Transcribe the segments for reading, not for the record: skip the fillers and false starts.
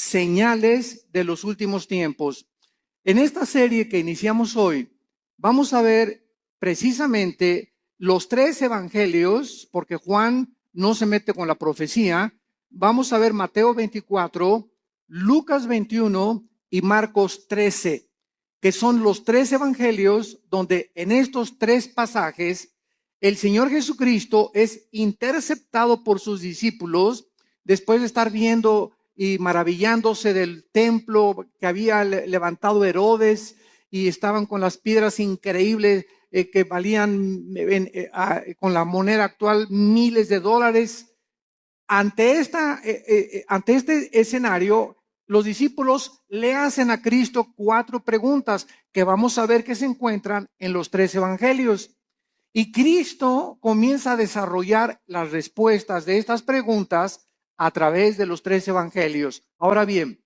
señales de los últimos tiempos. En esta serie que iniciamos hoy, vamos a ver precisamente los 3 evangelios, porque Juan no se mete con la profecía. Vamos a ver Mateo 24, Lucas 21 y Marcos 13, que son los 3 evangelios donde en estos 3 pasajes el Señor Jesucristo es interceptado por sus discípulos después de estar viendo y maravillándose del templo que había levantado Herodes, y estaban con las piedras increíbles que valían con la moneda actual miles de dólares. Ante este escenario, los discípulos le hacen a Cristo 4 preguntas que vamos a ver que se encuentran en los 3 evangelios. Y Cristo comienza a desarrollar las respuestas de estas preguntas a través de los 3 evangelios. Ahora bien,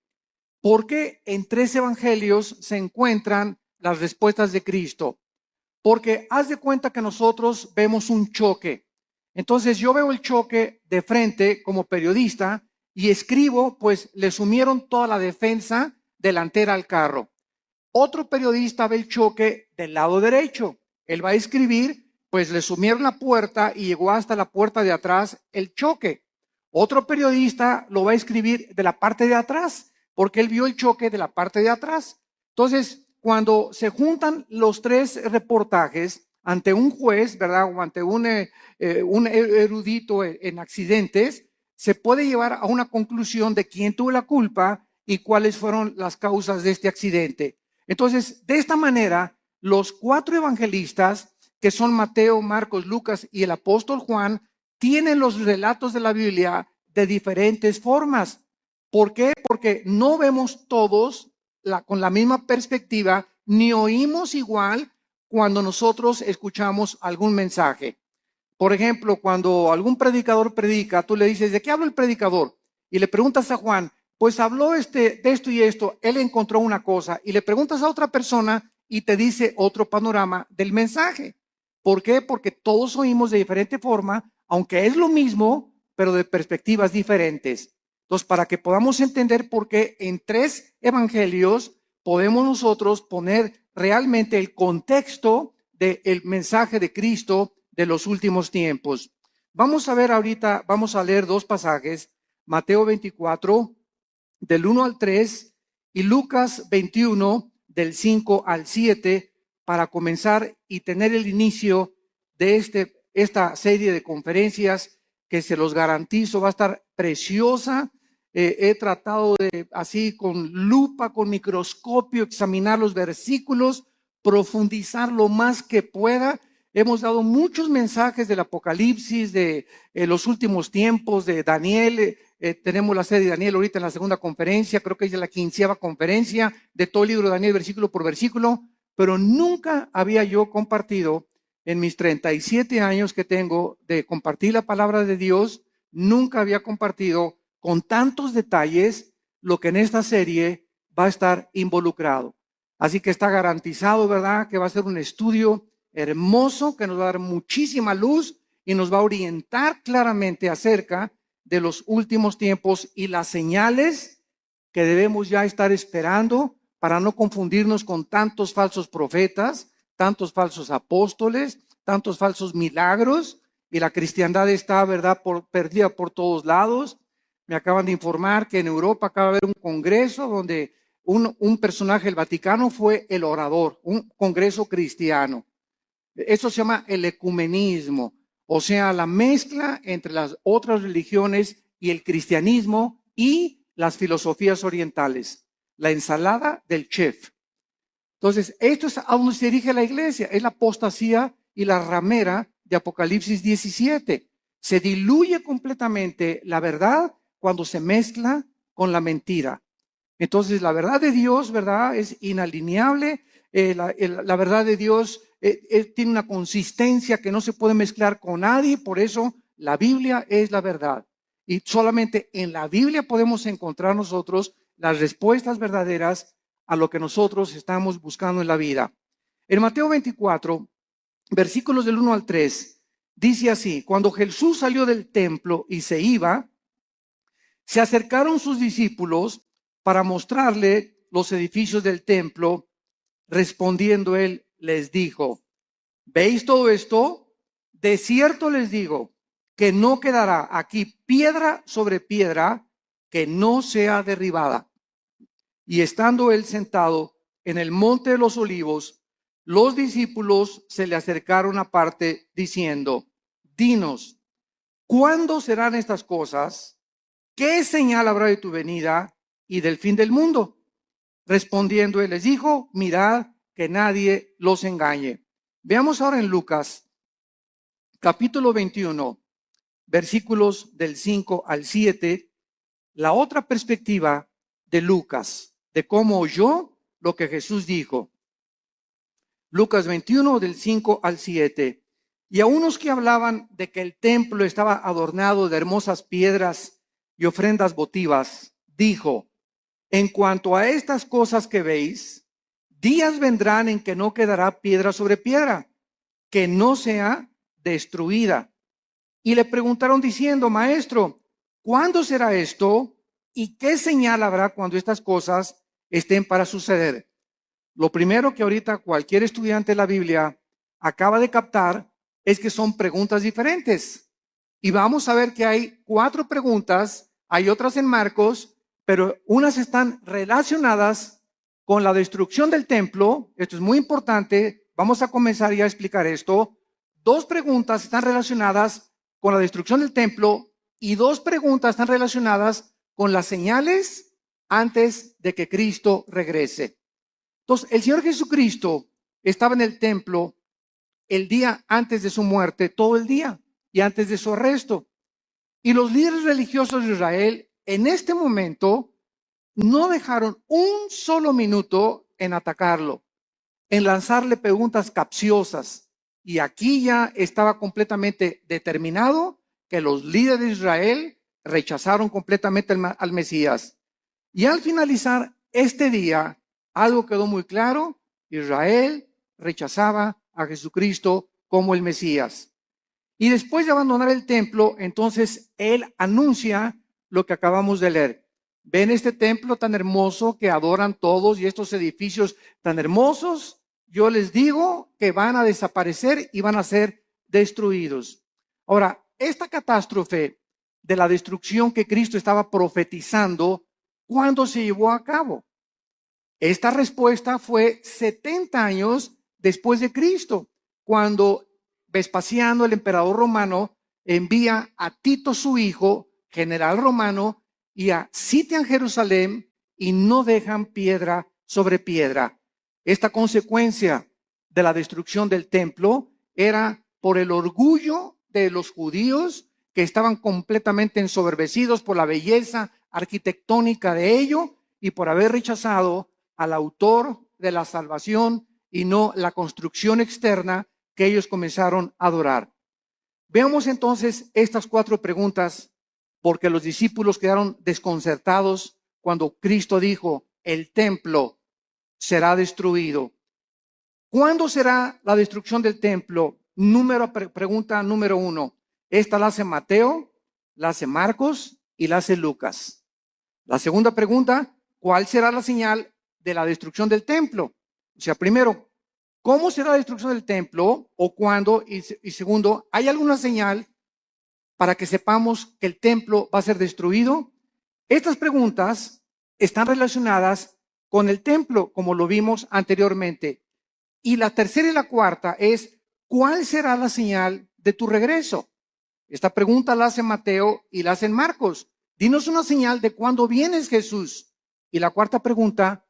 ¿por qué en 3 evangelios se encuentran las respuestas de Cristo? Porque haz de cuenta que nosotros vemos un choque. Entonces yo veo el choque de frente como periodista y escribo, pues le sumieron toda la defensa delantera al carro. Otro periodista ve el choque del lado derecho. Él va a escribir, pues le sumieron la puerta y llegó hasta la puerta de atrás el choque. Otro periodista lo va a escribir de la parte de atrás, porque él vio el choque de la parte de atrás. Entonces, cuando se juntan los 3 reportajes ante un juez, ¿verdad? O ante un erudito en accidentes, se puede llevar a una conclusión de quién tuvo la culpa y cuáles fueron las causas de este accidente. Entonces, de esta manera, los 4 evangelistas, que son Mateo, Marcos, Lucas y el apóstol Juan, tienen los relatos de la Biblia de diferentes formas. ¿Por qué? Porque no vemos todos con la misma perspectiva, ni oímos igual cuando nosotros escuchamos algún mensaje. Por ejemplo, cuando algún predicador predica, tú le dices, ¿de qué habla el predicador? Y le preguntas a Juan, pues habló de esto y esto, él encontró una cosa. Y le preguntas a otra persona y te dice otro panorama del mensaje. ¿Por qué? Porque todos oímos de diferente forma, aunque es lo mismo, pero de perspectivas diferentes. Entonces, para que podamos entender por qué en 3 evangelios podemos nosotros poner realmente el contexto del mensaje de Cristo de los últimos tiempos. Vamos a ver ahorita, vamos a leer 2 pasajes, Mateo 24, del 1 al 3, y Lucas 21, del 5 al 7, para comenzar y tener el inicio de esta serie de conferencias que se los garantizo va a estar preciosa. He tratado de, así con lupa, con microscopio, examinar los versículos, profundizar lo más que pueda. Hemos dado muchos mensajes del Apocalipsis, de los últimos tiempos, de Daniel. Tenemos la serie de Daniel ahorita en la 2ª conferencia, creo que es la 15ª conferencia de todo el libro de Daniel, versículo por versículo, pero nunca había yo compartido en mis 37 años que tengo de compartir la palabra de Dios, nunca había compartido con tantos detalles lo que en esta serie va a estar involucrado. Así que está garantizado, ¿verdad?, que va a ser un estudio hermoso que nos va a dar muchísima luz y nos va a orientar claramente acerca de los últimos tiempos y las señales que debemos ya estar esperando para no confundirnos con tantos falsos profetas, tantos falsos apóstoles, tantos falsos milagros, y la cristiandad está, ¿verdad?, perdida por todos lados. Me acaban de informar que en Europa acaba de haber un congreso donde un personaje del Vaticano fue el orador, un congreso cristiano. Eso se llama el ecumenismo, o sea, la mezcla entre las otras religiones y el cristianismo y las filosofías orientales, la ensalada del chef. Entonces, esto es a donde se dirige la iglesia, es la apostasía y la ramera de Apocalipsis 17. Se diluye completamente la verdad cuando se mezcla con la mentira. Entonces, la verdad de Dios, ¿verdad?, es inalineable. La verdad de Dios tiene una consistencia que no se puede mezclar con nadie. Por eso, la Biblia es la verdad. Y solamente en la Biblia podemos encontrar nosotros las respuestas verdaderas a lo que nosotros estamos buscando en la vida. En Mateo 24, versículos del 1 al 3, dice así: cuando Jesús salió del templo y se iba, se acercaron sus discípulos para mostrarle los edificios del templo. Respondiendo él, les dijo: ¿veis todo esto? De cierto les digo que no quedará aquí piedra sobre piedra que no sea derribada. Y estando él sentado en el monte de los olivos, los discípulos se le acercaron aparte diciendo: dinos, ¿cuándo serán estas cosas? ¿Qué señal habrá de tu venida y del fin del mundo? Respondiendo él les dijo: mirad que nadie los engañe. Veamos ahora en Lucas, capítulo 21, versículos del 5 al 7, la otra perspectiva de Lucas, de cómo oyó lo que Jesús dijo. Lucas 21, del 5 al 7. Y a unos que hablaban de que el templo estaba adornado de hermosas piedras y ofrendas votivas, dijo: en cuanto a estas cosas que veis, días vendrán en que no quedará piedra sobre piedra, que no sea destruida. Y le preguntaron diciendo: maestro, ¿cuándo será esto? ¿Y qué señal habrá cuando estas cosas estén para suceder? Lo primero que ahorita cualquier estudiante de la Biblia acaba de captar es que son preguntas diferentes. Y vamos a ver que hay 4 preguntas, hay otras en Marcos, pero unas están relacionadas con la destrucción del templo. Esto es muy importante. Vamos a comenzar ya a explicar esto. 2 preguntas están relacionadas con la destrucción del templo y 2 preguntas están relacionadas con las señales antes de que Cristo regrese. Entonces, el Señor Jesucristo estaba en el templo el día antes de su muerte, todo el día, y antes de su arresto. Y los líderes religiosos de Israel en este momento no dejaron un solo minuto en atacarlo, en lanzarle preguntas capciosas. Y aquí ya estaba completamente determinado que los líderes de Israel rechazaron completamente al Mesías. Y al finalizar este día, algo quedó muy claro: Israel rechazaba a Jesucristo como el Mesías. Y después de abandonar el templo, entonces él anuncia lo que acabamos de leer. ¿Ven este templo tan hermoso que adoran todos y estos edificios tan hermosos? Yo les digo que van a desaparecer y van a ser destruidos. Ahora, esta catástrofe de la destrucción que Cristo estaba profetizando, ¿cuándo se llevó a cabo? Esta respuesta fue 70 años después de Cristo, cuando Vespasiano, el emperador romano, envía a Tito, su hijo, general romano, y sitian Jerusalén y no dejan piedra sobre piedra. Esta consecuencia de la destrucción del templo era por el orgullo de los judíos, que estaban completamente ensoberbecidos por la belleza arquitectónica de ello y por haber rechazado al autor de la salvación y no la construcción externa que ellos comenzaron a adorar. Veamos entonces estas 4 preguntas, porque los discípulos quedaron desconcertados cuando Cristo dijo: el templo será destruido. ¿Cuándo será la destrucción del templo? Pregunta número 1. Esta la hace Mateo, la hace Marcos y la hace Lucas. La segunda pregunta: ¿cuál será la señal de la destrucción del templo? O sea, primero, ¿cómo será la destrucción del templo o cuándo? Y segundo, ¿hay alguna señal para que sepamos que el templo va a ser destruido? Estas preguntas están relacionadas con el templo, como lo vimos anteriormente. Y la tercera y la cuarta es: ¿cuál será la señal de tu regreso? Esta pregunta la hace Mateo y la hace Marcos. Dinos una señal de cuándo vienes, Jesús. Y la cuarta pregunta: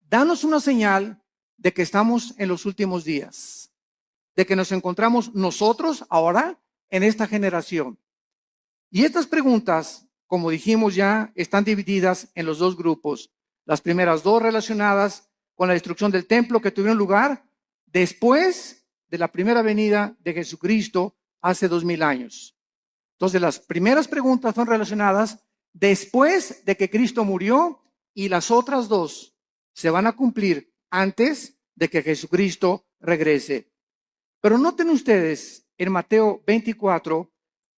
danos una señal de que estamos en los últimos días, de que nos encontramos nosotros ahora en esta generación. Y estas preguntas, como dijimos ya, están divididas en los 2 grupos. Las primeras 2 relacionadas con la destrucción del templo que tuvieron lugar después de la primera venida de Jesucristo hace 2000 años. Entonces, las primeras preguntas son relacionadas después de que Cristo murió, y las otras 2 se van a cumplir antes de que Jesucristo regrese. Pero noten ustedes en Mateo 24,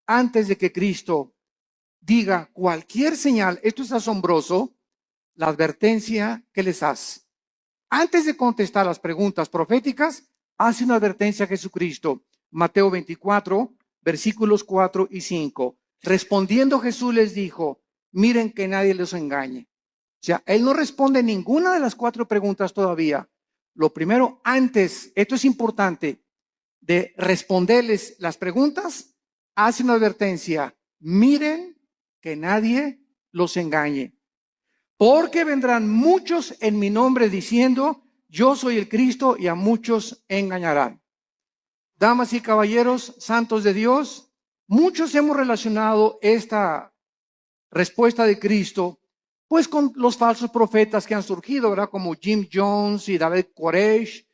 antes de que Cristo diga cualquier señal, esto es asombroso, la advertencia que les hace. Antes de contestar las preguntas proféticas, hace una advertencia a Jesucristo. Mateo 24, versículos 4 y 5. Respondiendo Jesús les dijo, miren que nadie los engañe. O sea, él no responde ninguna de las 4 preguntas todavía. Lo primero, antes, esto es importante, de responderles las preguntas, hace una advertencia. Miren que nadie los engañe. Porque vendrán muchos en mi nombre diciendo, yo soy el Cristo, y a muchos engañarán. Damas y caballeros, santos de Dios, muchos hemos relacionado esta respuesta de Cristo pues con los falsos profetas que han surgido, ¿verdad? Como Jim Jones y David Koresh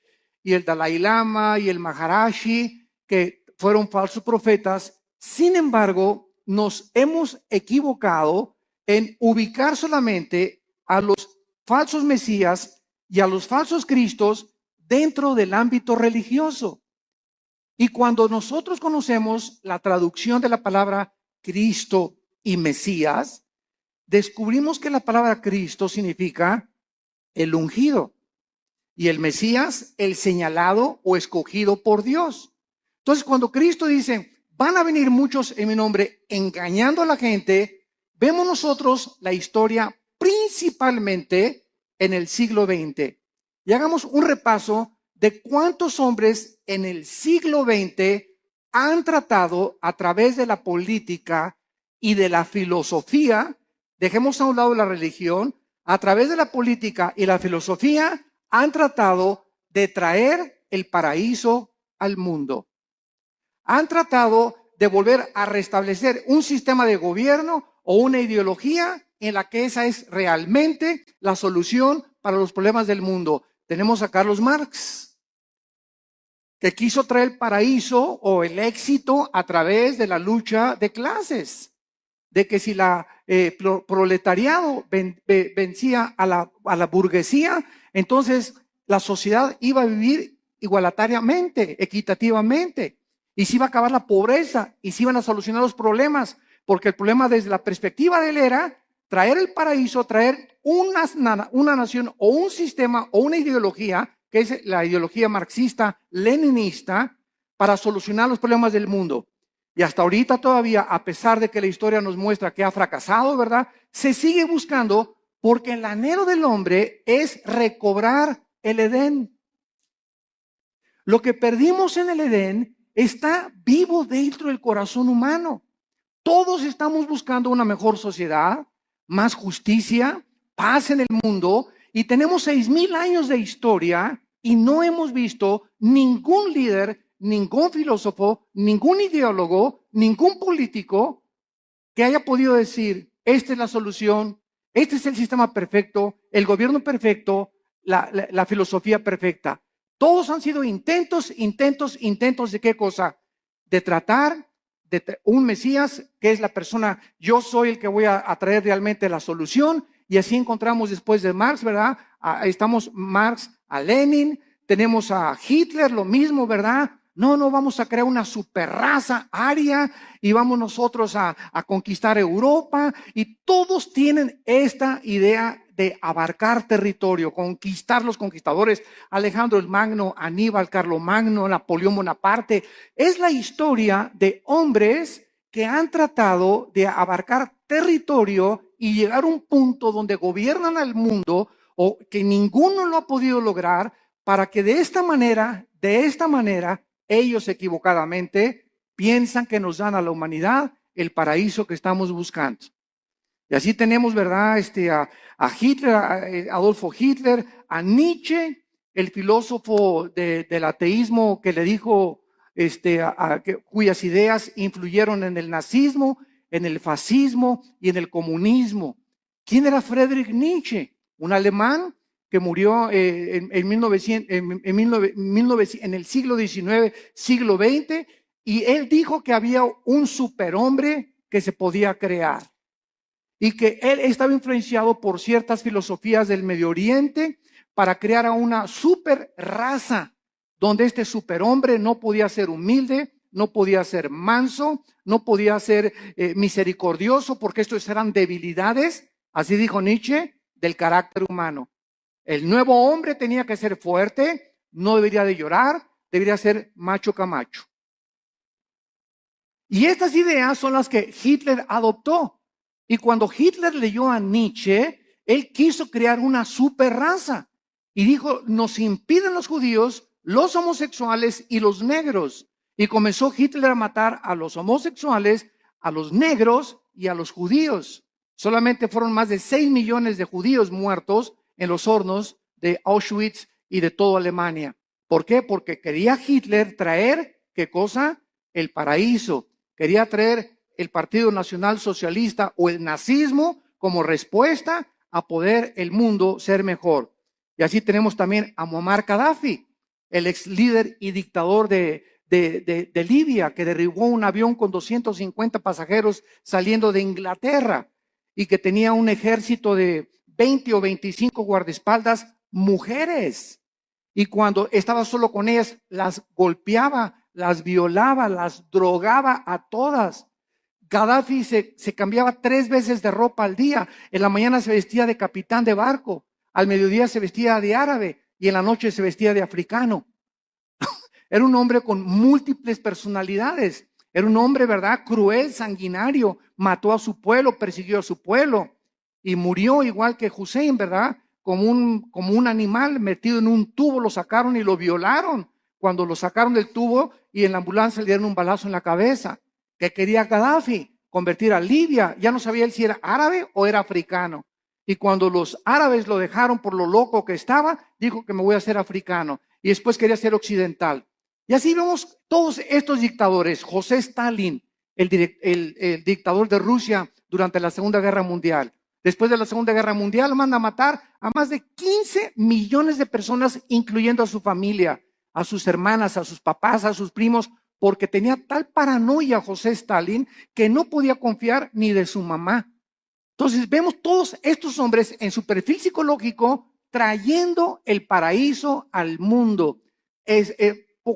y el Dalai Lama y el Maharashi, que fueron falsos profetas. Sin embargo, nos hemos equivocado en ubicar solamente a los falsos mesías y a los falsos cristos dentro del ámbito religioso. Y cuando nosotros conocemos la traducción de la palabra Cristo y Mesías, descubrimos que la palabra Cristo significa el ungido y el Mesías el señalado o escogido por Dios. Entonces, cuando Cristo dice, van a venir muchos en mi nombre engañando a la gente, vemos nosotros la historia principalmente en el siglo XX. Y hagamos un repaso de cuántos hombres en el siglo XX han tratado a través de la política y de la filosofía. Dejemos a un lado la religión, a través de la política y la filosofía han tratado de traer el paraíso al mundo. Han tratado de volver a restablecer un sistema de gobierno o una ideología en la que esa es realmente la solución para los problemas del mundo. Tenemos a Carlos Marx, que quiso traer el paraíso o el éxito a través de la lucha de clases. De que si la proletariado vencía a la burguesía, entonces la sociedad iba a vivir igualitariamente, equitativamente, y se iba a acabar la pobreza, y se iban a solucionar los problemas, porque el problema desde la perspectiva de él era traer el paraíso, traer una nación o un sistema o una ideología, que es la ideología marxista-leninista, para solucionar los problemas del mundo. Y hasta ahorita todavía, a pesar de que la historia nos muestra que ha fracasado, ¿verdad? Se sigue buscando porque el anhelo del hombre es recobrar el Edén. Lo que perdimos en el Edén está vivo dentro del corazón humano. Todos estamos buscando una mejor sociedad, más justicia, paz en el mundo, y tenemos 6,000 años de historia y no hemos visto ningún líder, ningún filósofo, ningún ideólogo, ningún político que haya podido decir, esta es la solución, este es el sistema perfecto, el gobierno perfecto, la filosofía perfecta. Todos han sido intentos de qué cosa? De tratar de un Mesías que es la persona, yo soy el que voy a traer realmente la solución, y así encontramos después de Marx, ¿verdad? Estamos Marx a Lenin, tenemos a Hitler, lo mismo, ¿verdad? No, vamos a crear una superraza aria y vamos nosotros a conquistar Europa, y todos tienen esta idea de abarcar territorio, conquistar los conquistadores, Alejandro el Magno, Aníbal, Carlomagno, Napoleón Bonaparte. Es la historia de hombres que han tratado de abarcar territorio y llegar a un punto donde gobiernan al mundo, o que ninguno lo ha podido lograr, para que de esta manera, ellos equivocadamente piensan que nos dan a la humanidad el paraíso que estamos buscando. Y así tenemos, ¿verdad? A Hitler, a Adolfo Hitler, a Nietzsche, el filósofo del ateísmo que le dijo, cuyas ideas influyeron en el nazismo, en el fascismo y en el comunismo. ¿Quién era Friedrich Nietzsche? Un alemán que murió en el siglo XIX, siglo XX, y él dijo que había un superhombre que se podía crear y que él estaba influenciado por ciertas filosofías del Medio Oriente para crear a una super raza donde este superhombre no podía ser humilde, no podía ser manso, no podía ser misericordioso, porque estos eran debilidades, así dijo Nietzsche, del carácter humano. El nuevo hombre tenía que ser fuerte, no debería de llorar, debería ser macho camacho. Y estas ideas son las que Hitler adoptó. Y cuando Hitler leyó a Nietzsche, él quiso crear una super raza. Y dijo, nos impiden los judíos, los homosexuales y los negros. Y comenzó Hitler a matar a los homosexuales, a los negros y a los judíos. Solamente fueron más de 6 millones de judíos muertos en los hornos de Auschwitz y de toda Alemania. ¿Por qué? Porque quería Hitler traer, ¿qué cosa? El paraíso. Quería traer el Partido Nacional Socialista o el nazismo como respuesta a poder el mundo ser mejor. Y así tenemos también a Muammar Gaddafi, el ex líder y dictador de Libia, que derribó un avión con 250 pasajeros saliendo de Inglaterra y que tenía un ejército de 20 o 25 guardaespaldas mujeres. Y cuando estaba solo con ellas, las golpeaba, las violaba, las drogaba a todas. Gaddafi se cambiaba 3 veces de ropa al día. En la mañana se vestía de capitán de barco, al mediodía se vestía de árabe y en la noche se vestía de africano. Era un hombre con múltiples personalidades. Era un hombre, ¿verdad? Cruel, sanguinario. Mató a su pueblo, persiguió a su pueblo y murió igual que Hussein, ¿verdad? Como un animal metido en un tubo, lo sacaron y lo violaron. Cuando lo sacaron del tubo y en la ambulancia le dieron un balazo en la cabeza. ¿Qué quería Gaddafi? Convertir a Libia. Ya no sabía él si era árabe o era africano. Y cuando los árabes lo dejaron por lo loco que estaba, dijo que me voy a hacer africano. Y después quería ser occidental. Y así vemos todos estos dictadores. José Stalin, el dictador de Rusia durante la Segunda Guerra Mundial. Después de la Segunda Guerra Mundial manda a matar a más de 15 millones de personas, incluyendo a su familia, a sus hermanas, a sus papás, a sus primos, porque tenía tal paranoia José Stalin que no podía confiar ni de su mamá. Entonces vemos todos estos hombres en su perfil psicológico trayendo el paraíso al mundo,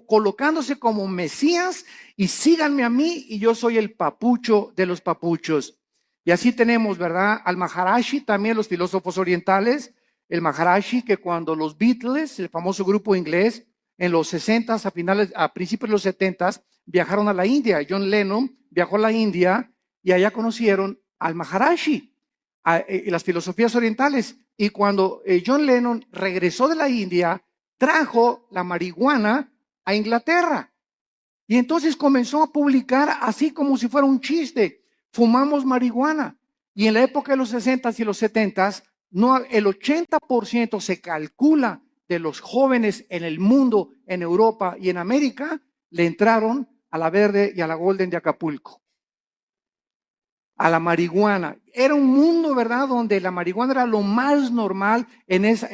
colocándose como Mesías y síganme a mí y yo soy el papucho de los papuchos. Y así tenemos, ¿verdad? Al Maharishi, también los filósofos orientales, el Maharishi que cuando los Beatles, el famoso grupo inglés, en los 60, a principios de los 70, viajaron a la India. John Lennon viajó a la India y allá conocieron al Maharishi, y las filosofías orientales. Y cuando John Lennon regresó de la India, trajo la marihuana a Inglaterra. Y entonces comenzó a publicar así como si fuera un chiste. Fumamos marihuana. Y en la época de los 60 y los 70, no, el 80% se calcula de los jóvenes en el mundo, en Europa y en América, le entraron a la Verde y a la Golden de Acapulco, a la marihuana. Era un mundo, ¿verdad?, donde la marihuana era lo más normal en esa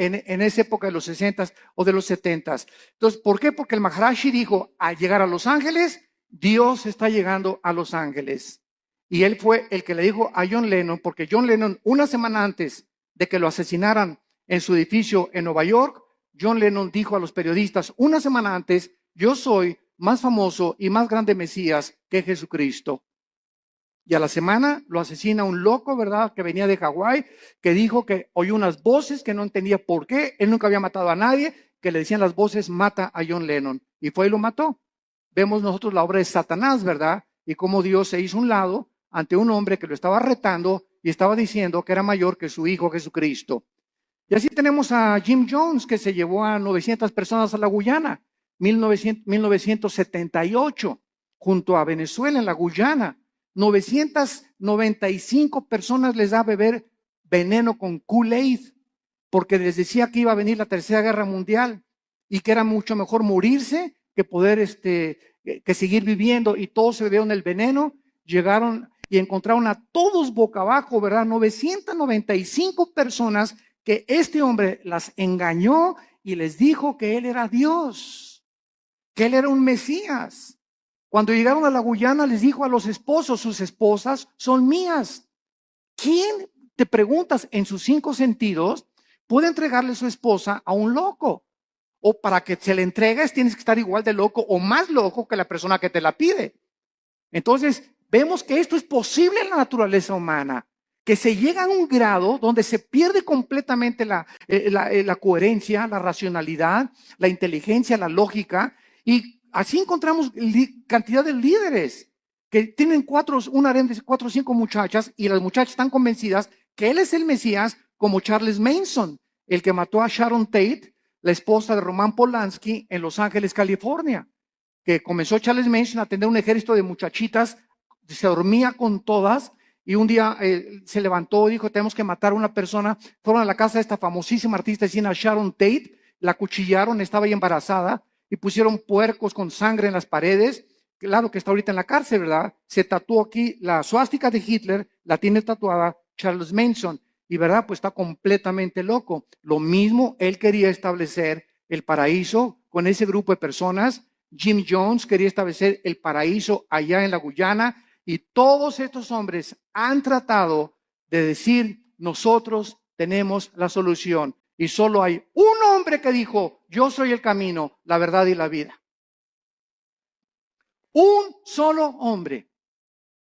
época de los 60 o de los 70. Entonces, ¿por qué? Porque el Maharishi dijo, al llegar a Los Ángeles, Dios está llegando a Los Ángeles. Y él fue el que le dijo a John Lennon, porque John Lennon, una semana antes de que lo asesinaran en su edificio en Nueva York, John Lennon dijo a los periodistas, una semana antes, yo soy más famoso y más grande Mesías que Jesucristo. Y a la semana lo asesina un loco, ¿verdad?, que venía de Hawái, que dijo que oyó unas voces que no entendía por qué, él nunca había matado a nadie, que le decían las voces, mata a John Lennon. Y fue y lo mató. Vemos nosotros la obra de Satanás, ¿verdad? Y cómo Dios se hizo un lado ante un hombre que lo estaba retando y estaba diciendo que era mayor que su hijo Jesucristo. Y así tenemos a Jim Jones, que se llevó a 900 personas a la Guyana, 1978, junto a Venezuela en la Guyana. 995 personas les da a beber veneno con Kool-Aid, porque les decía que iba a venir la Tercera Guerra Mundial y que era mucho mejor morirse que poder que seguir viviendo, y todos se bebieron el veneno. Llegaron y encontraron a todos boca abajo, ¿verdad? 995 personas que este hombre las engañó y les dijo que él era Dios, que él era un Mesías. Cuando llegaron a la Guyana les dijo a los esposos, sus esposas son mías. ¿Quién, te preguntas, en sus 5 sentidos puede entregarle su esposa a un loco? O para que se le entregues tienes que estar igual de loco o más loco que la persona que te la pide. Entonces vemos que esto es posible en la naturaleza humana, que se llega a un grado donde se pierde completamente la coherencia, la racionalidad, la inteligencia, la lógica, y así encontramos cantidad de líderes que tienen un harén de 4 o 5 muchachas, y las muchachas están convencidas que él es el Mesías, como Charles Manson, el que mató a Sharon Tate, la esposa de Roman Polanski, en Los Ángeles, California, que comenzó Charles Manson a tener un ejército de muchachitas, se dormía con todas, y un día se levantó y dijo, tenemos que matar a una persona. Fueron a la casa de esta famosísima artista china Sharon Tate, la acuchillaron, estaba ahí embarazada, y pusieron puercos con sangre en las paredes. Claro que está ahorita en la cárcel, ¿verdad? Se tatuó aquí la suástica de Hitler, la tiene tatuada Charles Manson, y ¿verdad? Pues está completamente loco. Lo mismo, él quería establecer el paraíso con ese grupo de personas. Jim Jones quería establecer el paraíso allá en la Guyana, y todos estos hombres han tratado de decir, nosotros tenemos la solución. Y solo hay un hombre que dijo, yo soy el camino, la verdad y la vida. Un solo hombre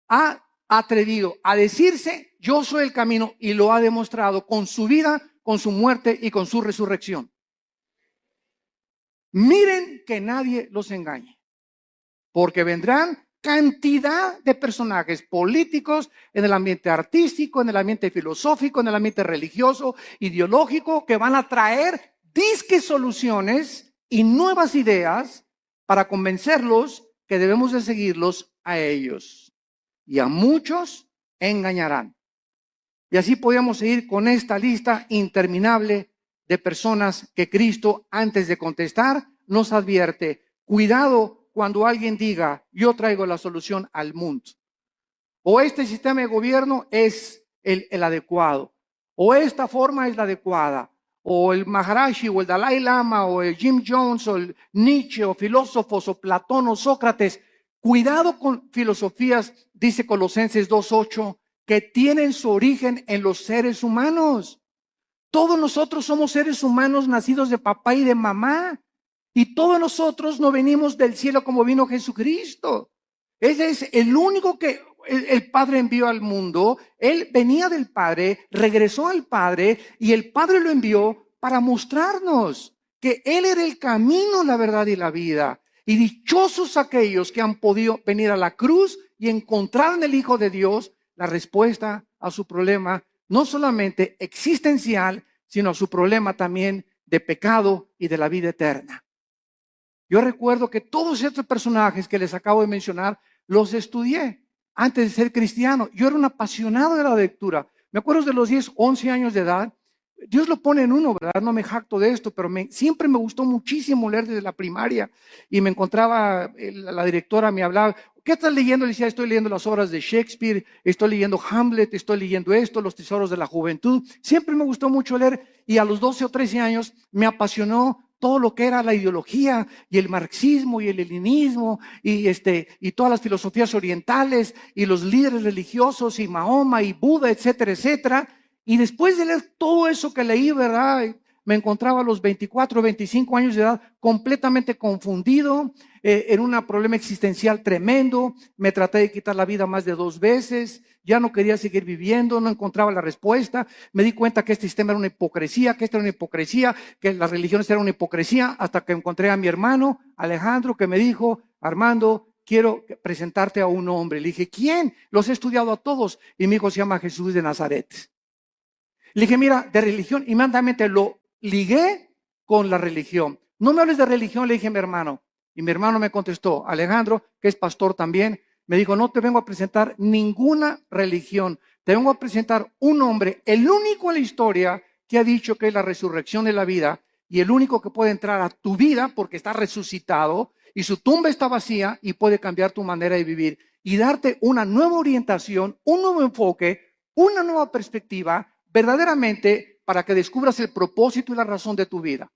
ha atrevido a decirse, yo soy el camino, y lo ha demostrado con su vida, con su muerte y con su resurrección. Miren que nadie los engañe, porque vendrán cantidad de personajes políticos en el ambiente artístico, en el ambiente filosófico, en el ambiente religioso, ideológico, que van a traer disque soluciones y nuevas ideas para convencerlos que debemos de seguirlos a ellos. Y a muchos engañarán. Y así podemos seguir con esta lista interminable de personas que Cristo, antes de contestar, nos advierte. Cuidado cuando alguien diga, yo traigo la solución al mundo. O este sistema de gobierno es el adecuado. O esta forma es la adecuada. O el Maharashi, o el Dalai Lama, o el Jim Jones, o el Nietzsche, o filósofos, o Platón, o Sócrates. Cuidado con filosofías, dice Colosenses 2:8, que tienen su origen en los seres humanos. Todos nosotros somos seres humanos nacidos de papá y de mamá. Y todos nosotros no venimos del cielo como vino Jesucristo. Él es el único que el Padre envió al mundo. Él venía del Padre, regresó al Padre, y el Padre lo envió para mostrarnos que Él era el camino, la verdad y la vida. Y dichosos aquellos que han podido venir a la cruz y encontrar en el Hijo de Dios la respuesta a su problema, no solamente existencial, sino a su problema también de pecado y de la vida eterna. Yo recuerdo que todos estos personajes que les acabo de mencionar, los estudié antes de ser cristiano. Yo era un apasionado de la lectura. Me acuerdo de los 10, 11 años de edad. Dios lo pone en uno, ¿verdad? No me jacto de esto, pero siempre me gustó muchísimo leer desde la primaria. Y me encontraba, la directora me hablaba, ¿qué estás leyendo? Le decía, estoy leyendo las obras de Shakespeare, estoy leyendo Hamlet, estoy leyendo esto, Los tesoros de la juventud. Siempre me gustó mucho leer, y a los 12 o 13 años me apasionó todo lo que era la ideología y el marxismo y el leninismo y todas las filosofías orientales y los líderes religiosos y Mahoma y Buda, etcétera, etcétera. Y después de leer todo eso que leí, ¿verdad? Me encontraba a los 24, 25 años de edad completamente confundido, en un problema existencial tremendo. Me traté de quitar la vida más de 2 veces, ya no quería seguir viviendo, no encontraba la respuesta. Me di cuenta que este sistema era una hipocresía, que esta era una hipocresía, que las religiones eran una hipocresía, hasta que encontré a mi hermano Alejandro, que me dijo, Armando, quiero presentarte a un hombre. Le dije, ¿quién? Los he estudiado a todos. Y mi hijo se llama Jesús de Nazaret. Le dije, mira, de religión, inmediatamente lo ligué con la religión. No me hables de religión, le dije a mi hermano. Y mi hermano me contestó, Alejandro, que es pastor también, me dijo, no te vengo a presentar ninguna religión, te vengo a presentar un hombre, el único en la historia que ha dicho que es la resurrección de la vida, y el único que puede entrar a tu vida porque está resucitado, y su tumba está vacía, y puede cambiar tu manera de vivir, y darte una nueva orientación, un nuevo enfoque, una nueva perspectiva, verdaderamente para que descubras el propósito y la razón de tu vida.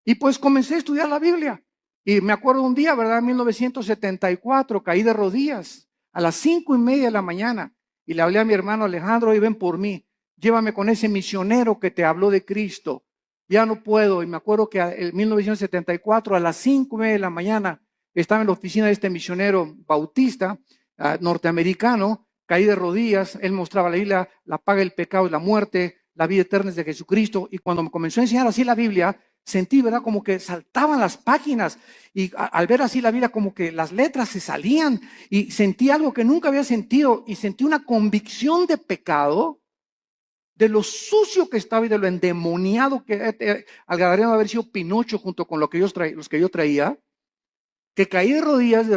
Y pues comencé a estudiar la Biblia. Y me acuerdo un día, ¿verdad? En 1974, caí de rodillas a las 5:30 de la mañana. Y le hablé a mi hermano Alejandro, y ven por mí. Llévame con ese misionero que te habló de Cristo. Ya no puedo. Y me acuerdo que en 1974, a las 5:30 de la mañana, estaba en la oficina de este misionero bautista norteamericano, caí de rodillas, él mostraba la Biblia, la paga del pecado y la muerte, la vida eterna es de Jesucristo. Y cuando me comenzó a enseñar así la Biblia, sentí, ¿verdad? Como que saltaban las páginas y al ver así la Biblia, como que las letras se salían y sentí algo que nunca había sentido y sentí una convicción de pecado, de lo sucio que estaba y de lo endemoniado que al Gadareno haber sido Pinocho junto con los que yo traía, que caí de rodillas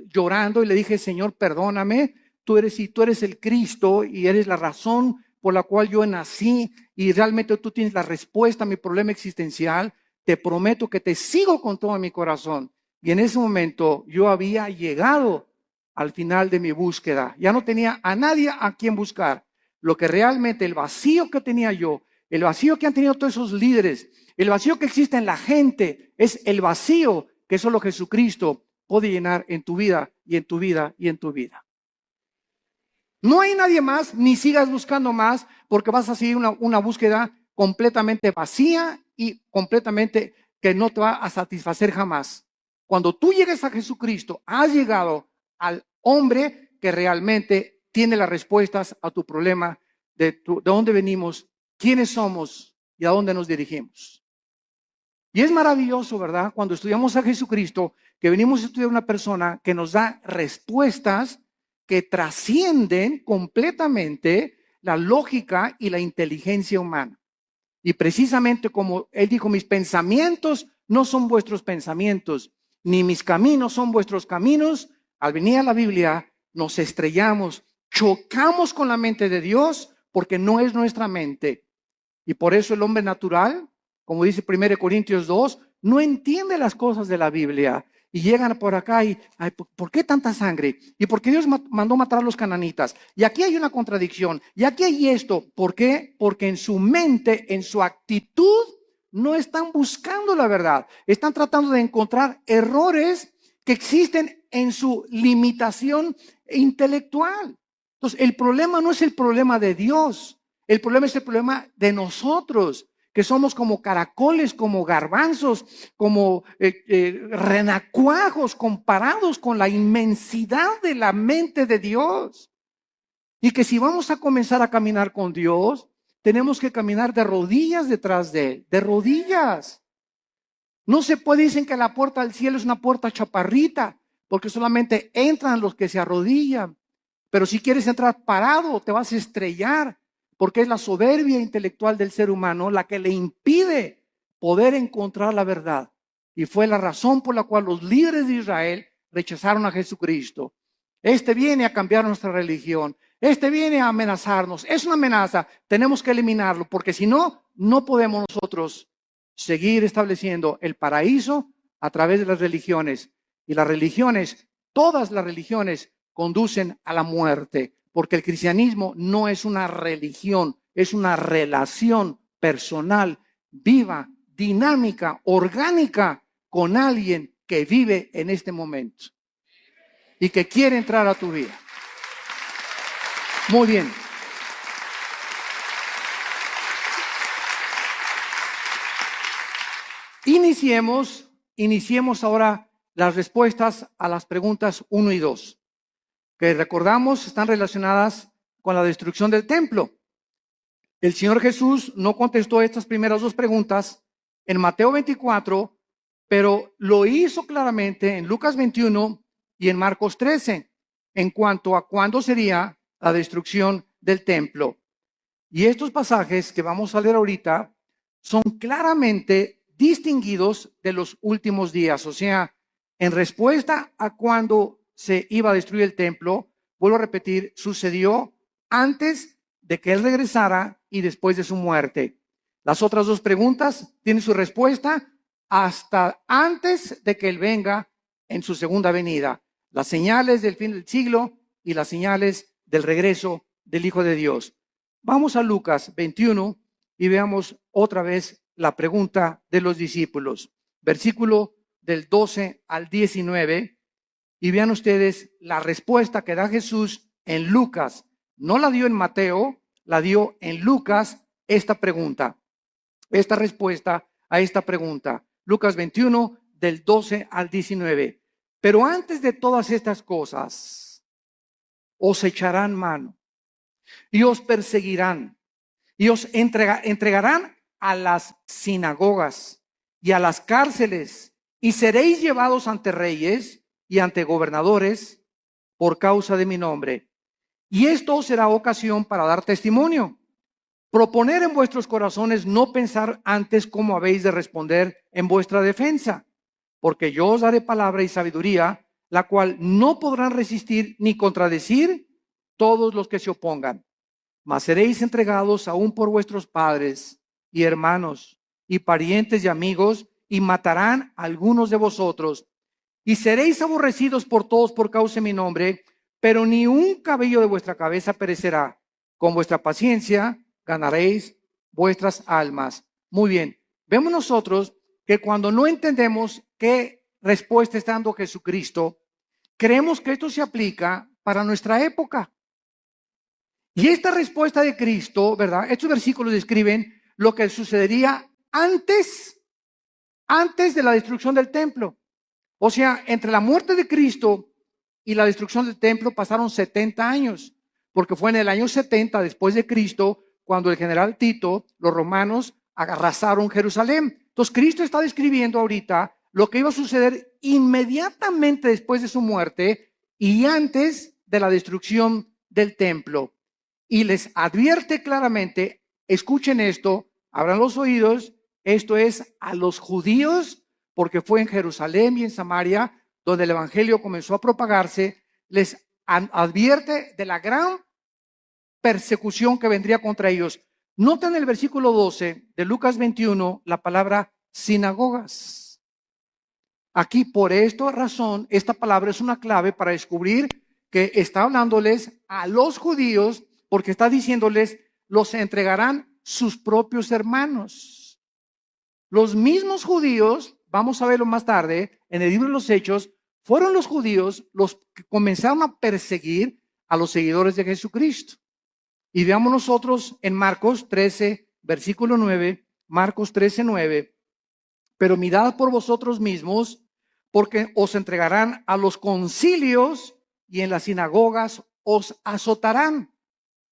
llorando y le dije, Señor, perdóname, tú eres el Cristo y eres la razón por la cual yo nací y realmente tú tienes la respuesta a mi problema existencial. Te prometo que te sigo con todo mi corazón. Y en ese momento yo había llegado al final de mi búsqueda. Ya no tenía a nadie a quien buscar. Lo que realmente, el vacío que tenía yo, el vacío que han tenido todos esos líderes, el vacío que existe en la gente, es el vacío que solo Jesucristo puede llenar en tu vida y en tu vida y en tu vida. No hay nadie más, ni sigas buscando más, porque vas a seguir una búsqueda completamente vacía y completamente que no te va a satisfacer jamás. Cuando tú llegues a Jesucristo, has llegado al hombre que realmente tiene las respuestas a tu problema de dónde venimos, quiénes somos y a dónde nos dirigimos. Y es maravilloso, ¿verdad? Cuando estudiamos a Jesucristo, que venimos a estudiar una persona que nos da respuestas que trascienden completamente la lógica y la inteligencia humana. Y precisamente como él dijo, mis pensamientos no son vuestros pensamientos, ni mis caminos son vuestros caminos. Al venir a la Biblia, nos estrellamos, chocamos con la mente de Dios porque no es nuestra mente. Y por eso el hombre natural, como dice 1 Corintios 2, no entiende las cosas de la Biblia. Y llegan por acá y, ay, ¿por qué tanta sangre? ¿Y por qué Dios mandó matar a los cananitas? Y aquí hay una contradicción. Y aquí hay esto. ¿Por qué? Porque en su mente, en su actitud, no están buscando la verdad. Están tratando de encontrar errores que existen en su limitación intelectual. Entonces, el problema no es el problema de Dios. El problema es el problema de nosotros, que somos como caracoles, como garbanzos, como renacuajos comparados con la inmensidad de la mente de Dios. Y que si vamos a comenzar a caminar con Dios, tenemos que caminar de rodillas detrás de Él, de rodillas. No se puede, dicen que la puerta del cielo es una puerta chaparrita, porque solamente entran los que se arrodillan. Pero si quieres entrar parado, te vas a estrellar. Porque es la soberbia intelectual del ser humano la que le impide poder encontrar la verdad. Y fue la razón por la cual los líderes de Israel rechazaron a Jesucristo. Este viene a cambiar nuestra religión. Este viene a amenazarnos. Es una amenaza. Tenemos que eliminarlo, porque si no, no podemos nosotros seguir estableciendo el paraíso a través de las religiones. Y las religiones, todas las religiones, conducen a la muerte. Porque el cristianismo no es una religión, es una relación personal, viva, dinámica, orgánica con alguien que vive en este momento y que quiere entrar a tu vida. Muy bien. Iniciemos ahora las respuestas a las preguntas 1 y 2. Que recordamos están relacionadas con la destrucción del templo. El Señor Jesús no contestó estas primeras dos preguntas en Mateo 24, pero lo hizo claramente en Lucas 21 y en Marcos 13, en cuanto a cuándo sería la destrucción del templo. Y estos pasajes que vamos a leer ahorita son claramente distinguidos de los últimos días, o sea, en respuesta a cuándo se iba a destruir el templo, vuelvo a repetir, sucedió antes de que Él regresara y después de su muerte. Las otras dos preguntas tienen su respuesta hasta antes de que Él venga en su segunda venida. Las señales del fin del siglo y las señales del regreso del Hijo de Dios. Vamos a Lucas 21 y veamos otra vez la pregunta de los discípulos. Versículo del 12 al 19. Y vean ustedes la respuesta que da Jesús en Lucas. No la dio en Mateo, la dio en Lucas esta pregunta. Esta respuesta a esta pregunta. Lucas 21 del 12 al 19. Pero antes de todas estas cosas, os echarán mano y os perseguirán y os entregarán a las sinagogas y a las cárceles, y seréis llevados ante reyes y ante gobernadores por causa de mi nombre. Y esto será ocasión para dar testimonio. Proponer en vuestros corazones no pensar antes cómo habéis de responder en vuestra defensa, porque yo os daré palabra y sabiduría, la cual no podrán resistir ni contradecir todos los que se opongan. Mas seréis entregados aún por vuestros padres y hermanos y parientes y amigos, y matarán a algunos de vosotros, y seréis aborrecidos por todos por causa de mi nombre, pero ni un cabello de vuestra cabeza perecerá. Con vuestra paciencia ganaréis vuestras almas. Muy bien, vemos nosotros que cuando no entendemos qué respuesta está dando Jesucristo, creemos que esto se aplica para nuestra época. Y esta respuesta de Cristo, ¿verdad? Estos versículos describen lo que sucedería antes de la destrucción del templo. O sea, entre la muerte de Cristo y la destrucción del templo pasaron 70 años, porque fue en el año 70 después de Cristo cuando el general Tito, los romanos, arrasaron Jerusalén. Entonces Cristo está describiendo ahorita lo que iba a suceder inmediatamente después de su muerte y antes de la destrucción del templo. Y les advierte claramente, escuchen esto, abran los oídos, esto es a los judíos, porque fue en Jerusalén y en Samaria donde el evangelio comenzó a propagarse, les advierte de la gran persecución que vendría contra ellos. Noten el versículo 12 de Lucas 21 la palabra sinagogas. Aquí, por esta razón, esta palabra es una clave para descubrir que está hablándoles a los judíos, porque está diciéndoles, los entregarán sus propios hermanos. Los mismos judíos, vamos a verlo más tarde, en el libro de los Hechos, fueron los judíos los que comenzaron a perseguir a los seguidores de Jesucristo. Y veamos nosotros en Marcos 13, versículo 9, Marcos 13, 9, pero mirad por vosotros mismos, porque os entregarán a los concilios y en las sinagogas os azotarán.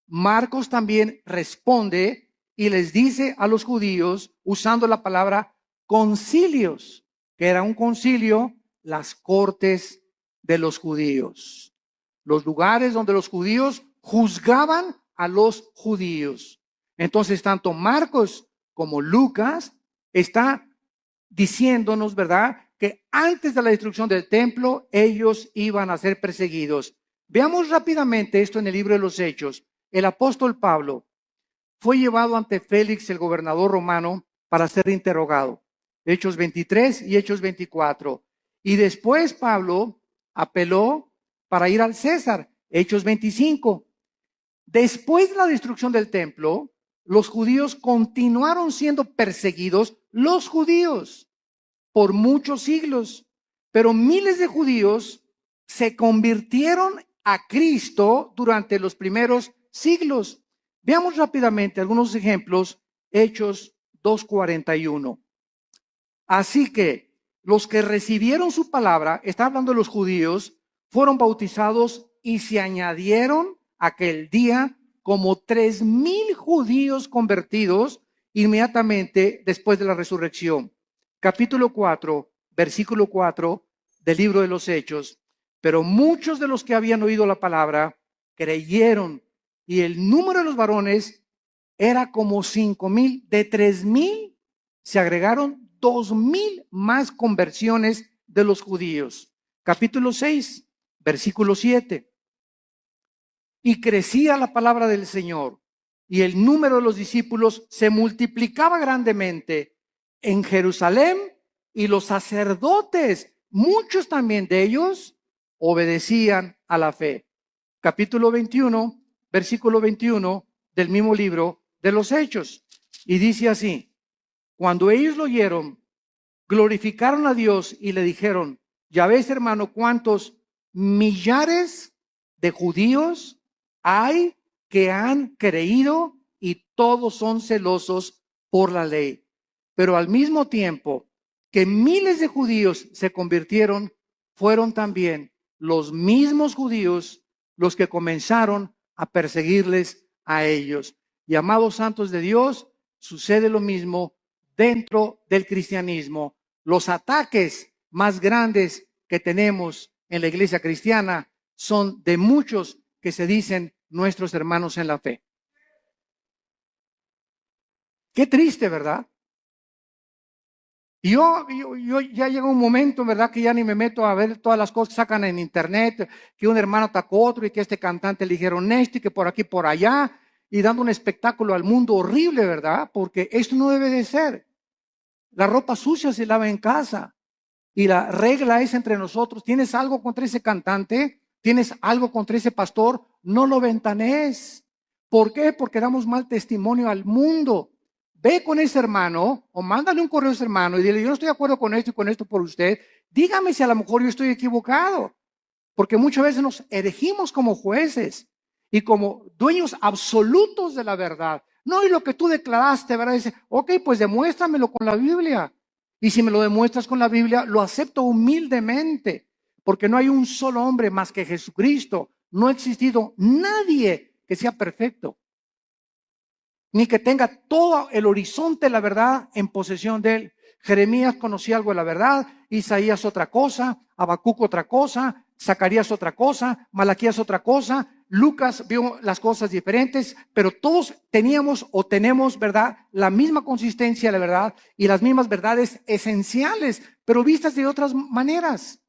Marcos también responde y les dice a los judíos, usando la palabra concilios, que era un concilio, las cortes de los judíos, los lugares donde los judíos juzgaban a los judíos. Entonces, tanto Marcos como Lucas está diciéndonos, ¿verdad?, que antes de la destrucción del templo, ellos iban a ser perseguidos. Veamos rápidamente esto en el libro de los Hechos. El apóstol Pablo fue llevado ante Félix, el gobernador romano, para ser interrogado. Hechos 23 y Hechos 24. Y después Pablo apeló para ir al César. Hechos 25. Después de la destrucción del templo, los judíos continuaron siendo perseguidos, los judíos, por muchos siglos. Pero miles de judíos se convirtieron a Cristo durante los primeros siglos. Veamos rápidamente algunos ejemplos. Hechos 2:41. Así que los que recibieron su palabra, está hablando de los judíos, fueron bautizados y se añadieron aquel día como 3,000 judíos convertidos inmediatamente después de la resurrección. Capítulo 4, versículo 4 del libro de los Hechos. Pero muchos de los que habían oído la palabra creyeron, y el número de los varones era como 5,000. De 3,000 se agregaron 2,000 más conversiones de los judíos. Capítulo 6, versículo 7. Y crecía la palabra del Señor, y el número de los discípulos se multiplicaba grandemente en Jerusalén, y los sacerdotes, muchos también de ellos, obedecían a la fe. Capítulo 21, versículo 21 del mismo libro de los Hechos. Y dice así: cuando ellos lo oyeron, glorificaron a Dios y le dijeron: ya ves, hermano, cuántos millares de judíos hay que han creído y todos son celosos por la ley. Pero al mismo tiempo que miles de judíos se convirtieron, fueron también los mismos judíos los que comenzaron a perseguirles a ellos. Y amados santos de Dios, sucede lo mismo dentro del cristianismo. Los ataques más grandes que tenemos en la iglesia cristiana son de muchos que se dicen nuestros hermanos en la fe. Qué triste, ¿verdad? Y yo ya llega un momento, ¿verdad? Que ya ni me meto a ver todas las cosas que sacan en internet, que un hermano atacó a otro y que este cantante le dijeron esto y que por aquí, por allá, y dando un espectáculo al mundo horrible, ¿verdad? Porque esto no debe de ser. La ropa sucia se lava en casa y la regla es entre nosotros. ¿Tienes algo contra ese cantante? ¿Tienes algo contra ese pastor? No lo ventanees. ¿Por qué? Porque damos mal testimonio al mundo. Ve con ese hermano o mándale un correo a ese hermano y dile, yo no estoy de acuerdo con esto y con esto por usted. Dígame si a lo mejor yo estoy equivocado. Porque muchas veces nos erigimos como jueces y como dueños absolutos de la verdad. No, y lo que tú declaraste, ¿verdad? Dice, ok, pues demuéstramelo con la Biblia. Y si me lo demuestras con la Biblia, lo acepto humildemente. Porque no hay un solo hombre más que Jesucristo. No ha existido nadie que sea perfecto, ni que tenga todo el horizonte de la verdad en posesión de él. Jeremías conocía algo de la verdad, Isaías otra cosa, Habacuc otra cosa, Zacarías otra cosa, Malaquías otra cosa, Lucas vio las cosas diferentes, pero todos teníamos o tenemos, ¿verdad?, la misma consistencia de la verdad y las mismas verdades esenciales, pero vistas de otras maneras.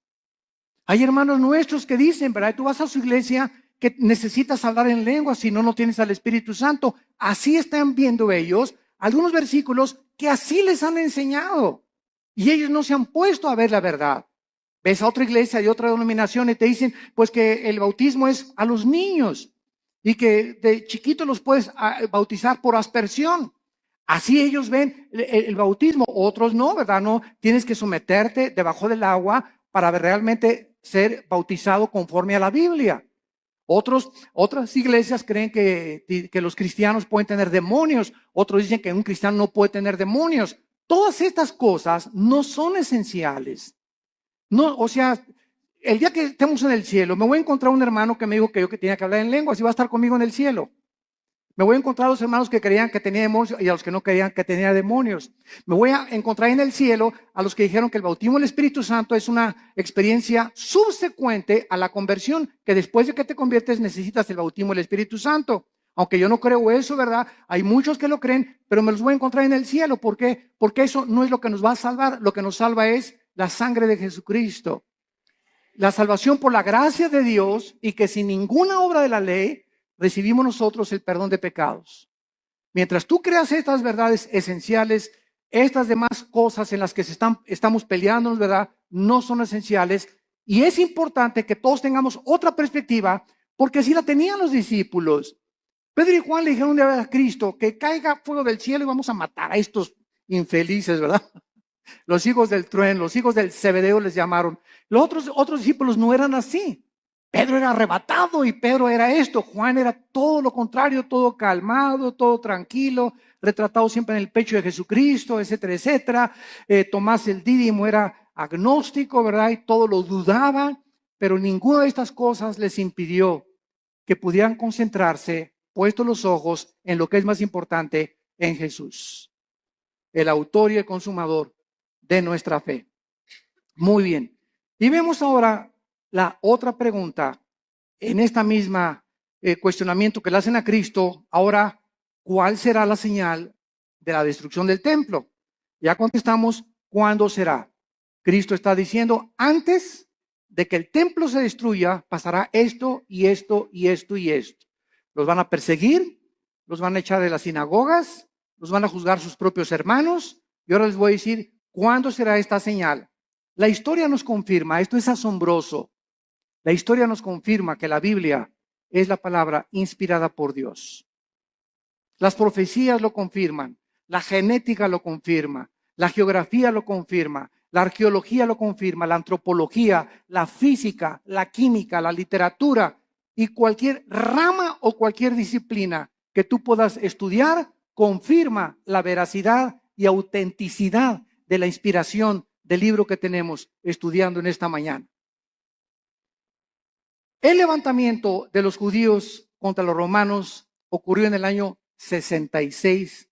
Hay hermanos nuestros que dicen, ¿verdad?, tú vas a su iglesia que necesitas hablar en lengua, si no, no tienes al Espíritu Santo. Así están viendo ellos algunos versículos que así les han enseñado. Y ellos no se han puesto a ver la verdad. Ves a otra iglesia de otra denominación y te dicen, pues que el bautismo es a los niños y que de chiquito los puedes bautizar por aspersión. Así ellos ven el bautismo. Otros no, ¿verdad? No, tienes que someterte debajo del agua para realmente ser bautizado conforme a la Biblia. Otras iglesias creen que los cristianos pueden tener demonios. Otros dicen que un cristiano no puede tener demonios. Todas estas cosas no son esenciales. No, o sea, el día que estemos en el cielo, me voy a encontrar un hermano que me dijo que yo que tenía que hablar en lenguas y va a estar conmigo en el cielo. Me voy a encontrar a los hermanos que creían que tenía demonios y a los que no creían que tenía demonios. Me voy a encontrar en el cielo a los que dijeron que el bautismo del Espíritu Santo es una experiencia subsecuente a la conversión, que después de que te conviertes necesitas el bautismo del Espíritu Santo. Aunque yo no creo eso, ¿verdad? Hay muchos que lo creen, pero me los voy a encontrar en el cielo. ¿Por qué? Porque eso no es lo que nos va a salvar. Lo que nos salva es la sangre de Jesucristo. La salvación por la gracia de Dios y que sin ninguna obra de la ley recibimos nosotros el perdón de pecados. Mientras tú creas estas verdades esenciales, estas demás cosas en las que estamos peleando, ¿verdad?, no son esenciales. Y es importante que todos tengamos otra perspectiva, porque así la tenían los discípulos. Pedro y Juan le dijeron un día a Cristo que caiga fuego del cielo y vamos a matar a estos infelices, ¿verdad? Los hijos del trueno, los hijos del Zebedeo les llamaron. Los otros discípulos no eran así. Pedro era arrebatado y Pedro era esto. Juan era todo lo contrario, todo calmado, todo tranquilo, retratado siempre en el pecho de Jesucristo, etcétera, etcétera. Tomás el Dídimo era agnóstico, ¿verdad? Y todo lo dudaba, pero ninguna de estas cosas les impidió que pudieran concentrarse, puestos los ojos en lo que es más importante, en Jesús, el autor y el consumador de nuestra fe. Muy bien. Y vemos ahora la otra pregunta en esta misma cuestionamiento que le hacen a Cristo. Ahora, ¿cuál será la señal de la destrucción del templo? Ya contestamos, ¿cuándo será? Cristo está diciendo, antes de que el templo se destruya, pasará esto y esto y esto y esto. Los van a perseguir, los van a echar de las sinagogas, los van a juzgar sus propios hermanos. Y ahora les voy a decir, ¿cuándo será esta señal? La historia nos confirma, esto es asombroso. La historia nos confirma que la Biblia es la palabra inspirada por Dios. Las profecías lo confirman, la genética lo confirma, la geografía lo confirma, la arqueología lo confirma, la antropología, la física, la química, la literatura y cualquier rama o cualquier disciplina que tú puedas estudiar confirma la veracidad y autenticidad de la inspiración del libro que tenemos estudiando en esta mañana. El levantamiento de los judíos contra los romanos ocurrió en el año 66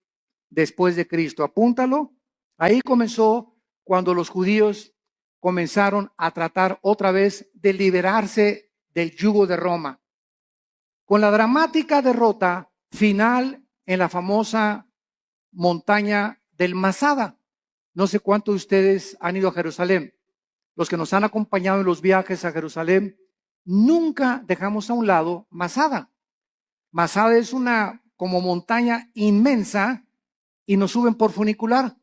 después de Cristo. Apúntalo. Ahí comenzó cuando los judíos comenzaron a tratar otra vez de liberarse del yugo de Roma. Con la dramática derrota final en la famosa montaña del Masada. No sé cuántos de ustedes han ido a Jerusalén. Los que nos han acompañado en los viajes a Jerusalén, nunca dejamos a un lado Masada. Masada es una como montaña inmensa y nos suben por funicular.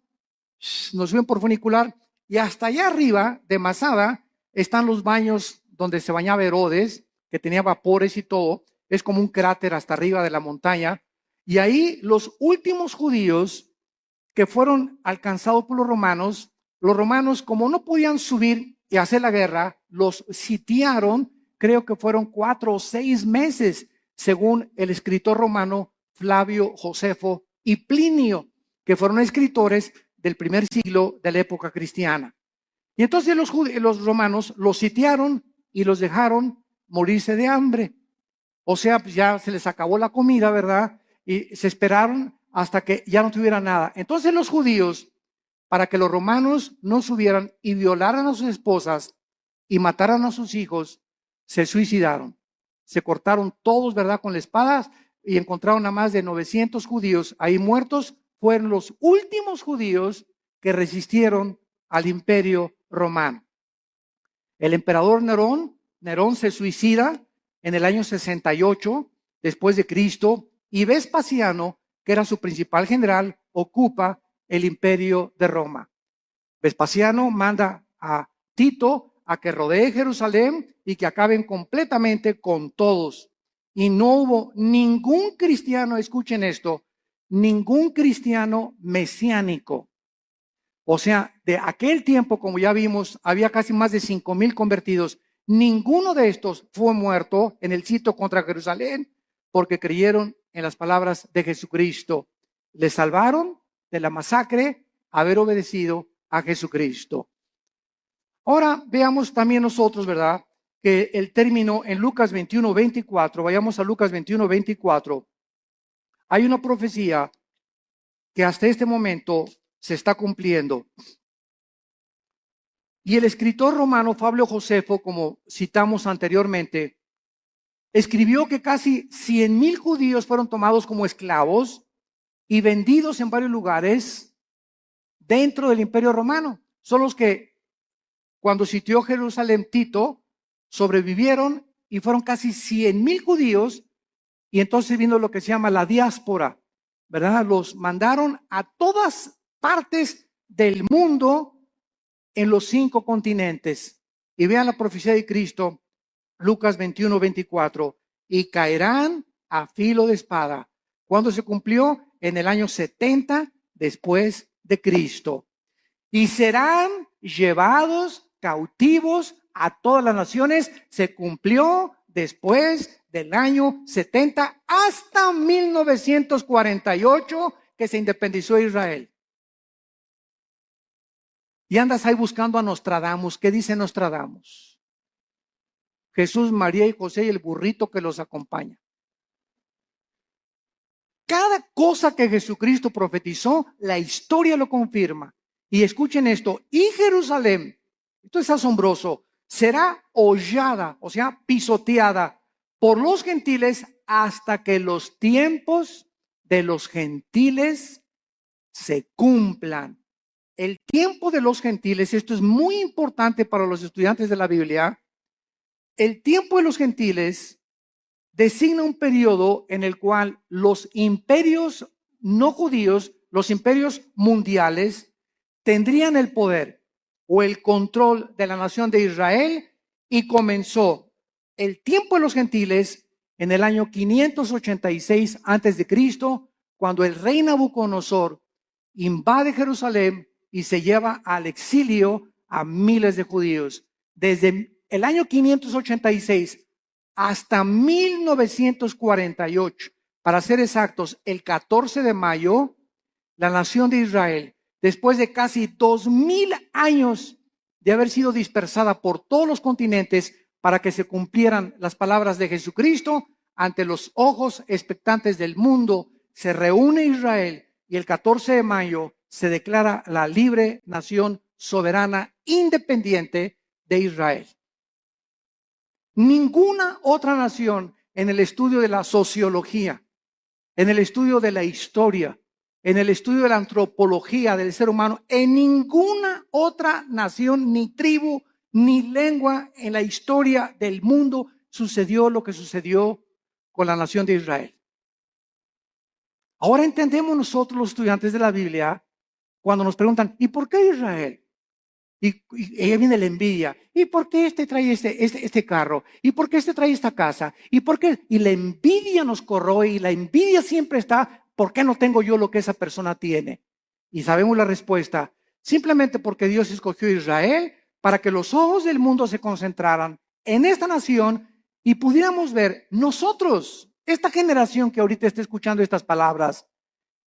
Nos suben por funicular y hasta allá arriba de Masada están los baños donde se bañaba Herodes, que tenía vapores y todo. Es como un cráter hasta arriba de la montaña. Y ahí los últimos judíos que fueron alcanzados por los romanos como no podían subir y hacer la guerra, los sitiaron, creo que fueron 4 o 6 meses, según el escritor romano Flavio Josefo y Plinio, que fueron escritores del primer siglo de la época cristiana. Y entonces los romanos los sitiaron y los dejaron morirse de hambre. O sea, pues ya se les acabó la comida, ¿verdad? Y se esperaron hasta que ya no tuviera nada. Entonces los judíos, para que los romanos no subieran y violaran a sus esposas y mataran a sus hijos, se suicidaron. Se cortaron todos, ¿verdad?, con la espada y encontraron a más de 900 judíos ahí muertos. Fueron los últimos judíos que resistieron al imperio romano. El emperador Nerón se suicida en el año 68 después de Cristo, y Vespasiano, que era su principal general, ocupa el imperio de Roma. Vespasiano manda a Tito a que rodee Jerusalén y que acaben completamente con todos. Y no hubo ningún cristiano, escuchen esto, ningún cristiano mesiánico. O sea, de aquel tiempo, como ya vimos, había casi más de 5,000 convertidos. Ninguno de estos fue muerto en el sitio contra Jerusalén porque creyeron en las palabras de Jesucristo. Les salvaron de la masacre haber obedecido a Jesucristo. Ahora veamos también nosotros, ¿verdad?, que el término en Lucas 21:24, vayamos a Lucas 21:24, hay una profecía que hasta este momento se está cumpliendo. Y el escritor romano Flavio Josefo, como citamos anteriormente, escribió que casi 100,000 judíos fueron tomados como esclavos y vendidos en varios lugares dentro del imperio romano. Son los que cuando sitió Jerusalén Tito sobrevivieron y fueron casi 100,000 judíos, y entonces vino lo que se llama la diáspora, ¿verdad? Los mandaron a todas partes del mundo en los 5 continentes. Y vean la profecía de Cristo, Lucas 21:24, y caerán a filo de espada. ¿Cuándo se cumplió? En el año 70 después de Cristo. Y serán llevados cautivos a todas las naciones. Se cumplió después del año 70 hasta 1948, que se independizó Israel. Y andas ahí buscando a Nostradamus. ¿Qué dice Nostradamus? Jesús, María y José y el burrito que los acompaña. Cada cosa que Jesucristo profetizó, la historia lo confirma. Y escuchen esto, y Jerusalén, esto es asombroso, será hollada, o sea, pisoteada por los gentiles hasta que los tiempos de los gentiles se cumplan. El tiempo de los gentiles, esto es muy importante para los estudiantes de la Biblia. El tiempo de los gentiles designa un periodo en el cual los imperios no judíos, los imperios mundiales, tendrían el poder o el control de la nación de Israel, y comenzó el tiempo de los gentiles en el año 586 antes de Cristo, cuando el rey Nabucodonosor invade Jerusalén y se lleva al exilio a miles de judíos. Desde el año 586 hasta 1948, para ser exactos, el 14 de mayo, la nación de Israel, después de casi 2,000 años de haber sido dispersada por todos los continentes, para que se cumplieran las palabras de Jesucristo ante los ojos expectantes del mundo. Se reúne Israel y el 14 de mayo se declara la libre nación soberana independiente de Israel. Ninguna otra nación en el estudio de la sociología, en el estudio de la historia, en el estudio de la antropología del ser humano, en ninguna otra nación, ni tribu, ni lengua en la historia del mundo sucedió lo que sucedió con la nación de Israel. Ahora entendemos nosotros los estudiantes de la Biblia cuando nos preguntan, ¿y por qué Israel? Y ahí viene la envidia. ¿Y por qué este trae este carro? ¿Y por qué este trae esta casa? ¿Y por qué? Y la envidia nos corroe y la envidia siempre está, ¿por qué no tengo yo lo que esa persona tiene? Y sabemos la respuesta, simplemente porque Dios escogió a Israel para que los ojos del mundo se concentraran en esta nación y pudiéramos ver nosotros, esta generación que ahorita está escuchando estas palabras,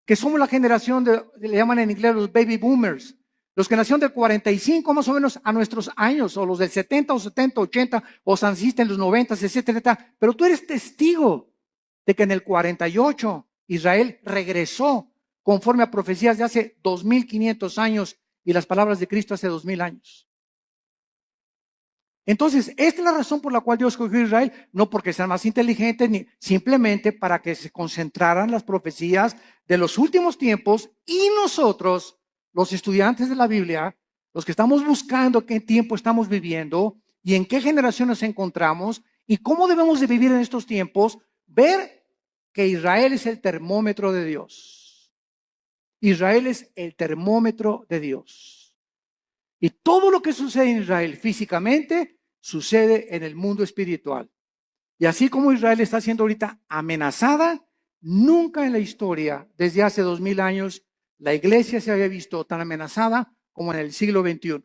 que somos la generación le llaman en inglés los baby boomers, los que nacieron del 45 más o menos a nuestros años, o los del 70 o 70, 80, o naciste en los 90, etcétera. Pero tú eres testigo de que en el 48 Israel regresó conforme a profecías de hace 2500 años y las palabras de Cristo hace 2000 años. Entonces, esta es la razón por la cual Dios escogió a Israel, no porque sean más inteligentes, ni simplemente para que se concentraran las profecías de los últimos tiempos y nosotros, los estudiantes de la Biblia, los que estamos buscando qué tiempo estamos viviendo y en qué generación nos encontramos y cómo debemos de vivir en estos tiempos, ver que Israel es el termómetro de Dios. Israel es el termómetro de Dios. Y todo lo que sucede en Israel físicamente sucede en el mundo espiritual. Y así como Israel está siendo ahorita amenazada, nunca en la historia, desde hace 2000 años, la iglesia se había visto tan amenazada como en el siglo XXI.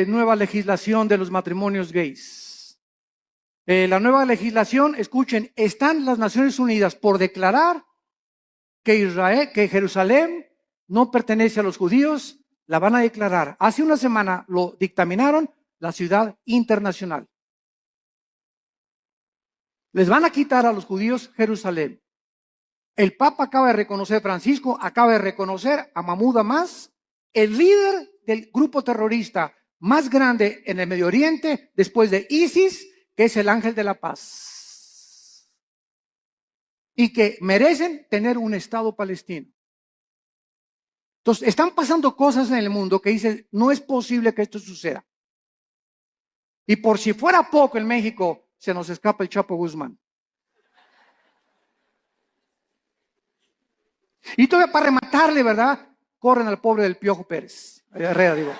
Nueva legislación de los matrimonios gays. La nueva legislación, escuchen, están las Naciones Unidas por declarar que Jerusalén no pertenece a los judíos, la van a declarar. Hace una semana lo dictaminaron la ciudad internacional. Les van a quitar a los judíos Jerusalén. El Papa acaba de reconocer, Francisco acaba de reconocer a Mahmoud Abbas, el líder del grupo terrorista más grande en el Medio Oriente, después de ISIS, que es el ángel de la paz. Y que merecen tener un Estado palestino. Entonces, están pasando cosas en el mundo que dicen, no es posible que esto suceda. Y por si fuera poco en México, se nos escapa el Chapo Guzmán. Y todavía para rematarle, ¿verdad? Corren al pobre del Piojo Pérez. Herrera, digo.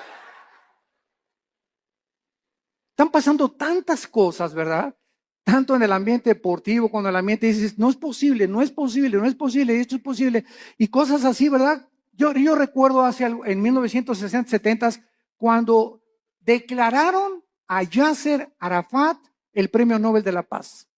Están pasando tantas cosas, ¿verdad? Tanto en el ambiente deportivo, cuando el ambiente dices, no es posible, no es posible, no es posible, esto es posible. Y cosas así, ¿verdad? Yo recuerdo en 1960, 70, cuando declararon a Yasser Arafat el Premio Nobel de la Paz.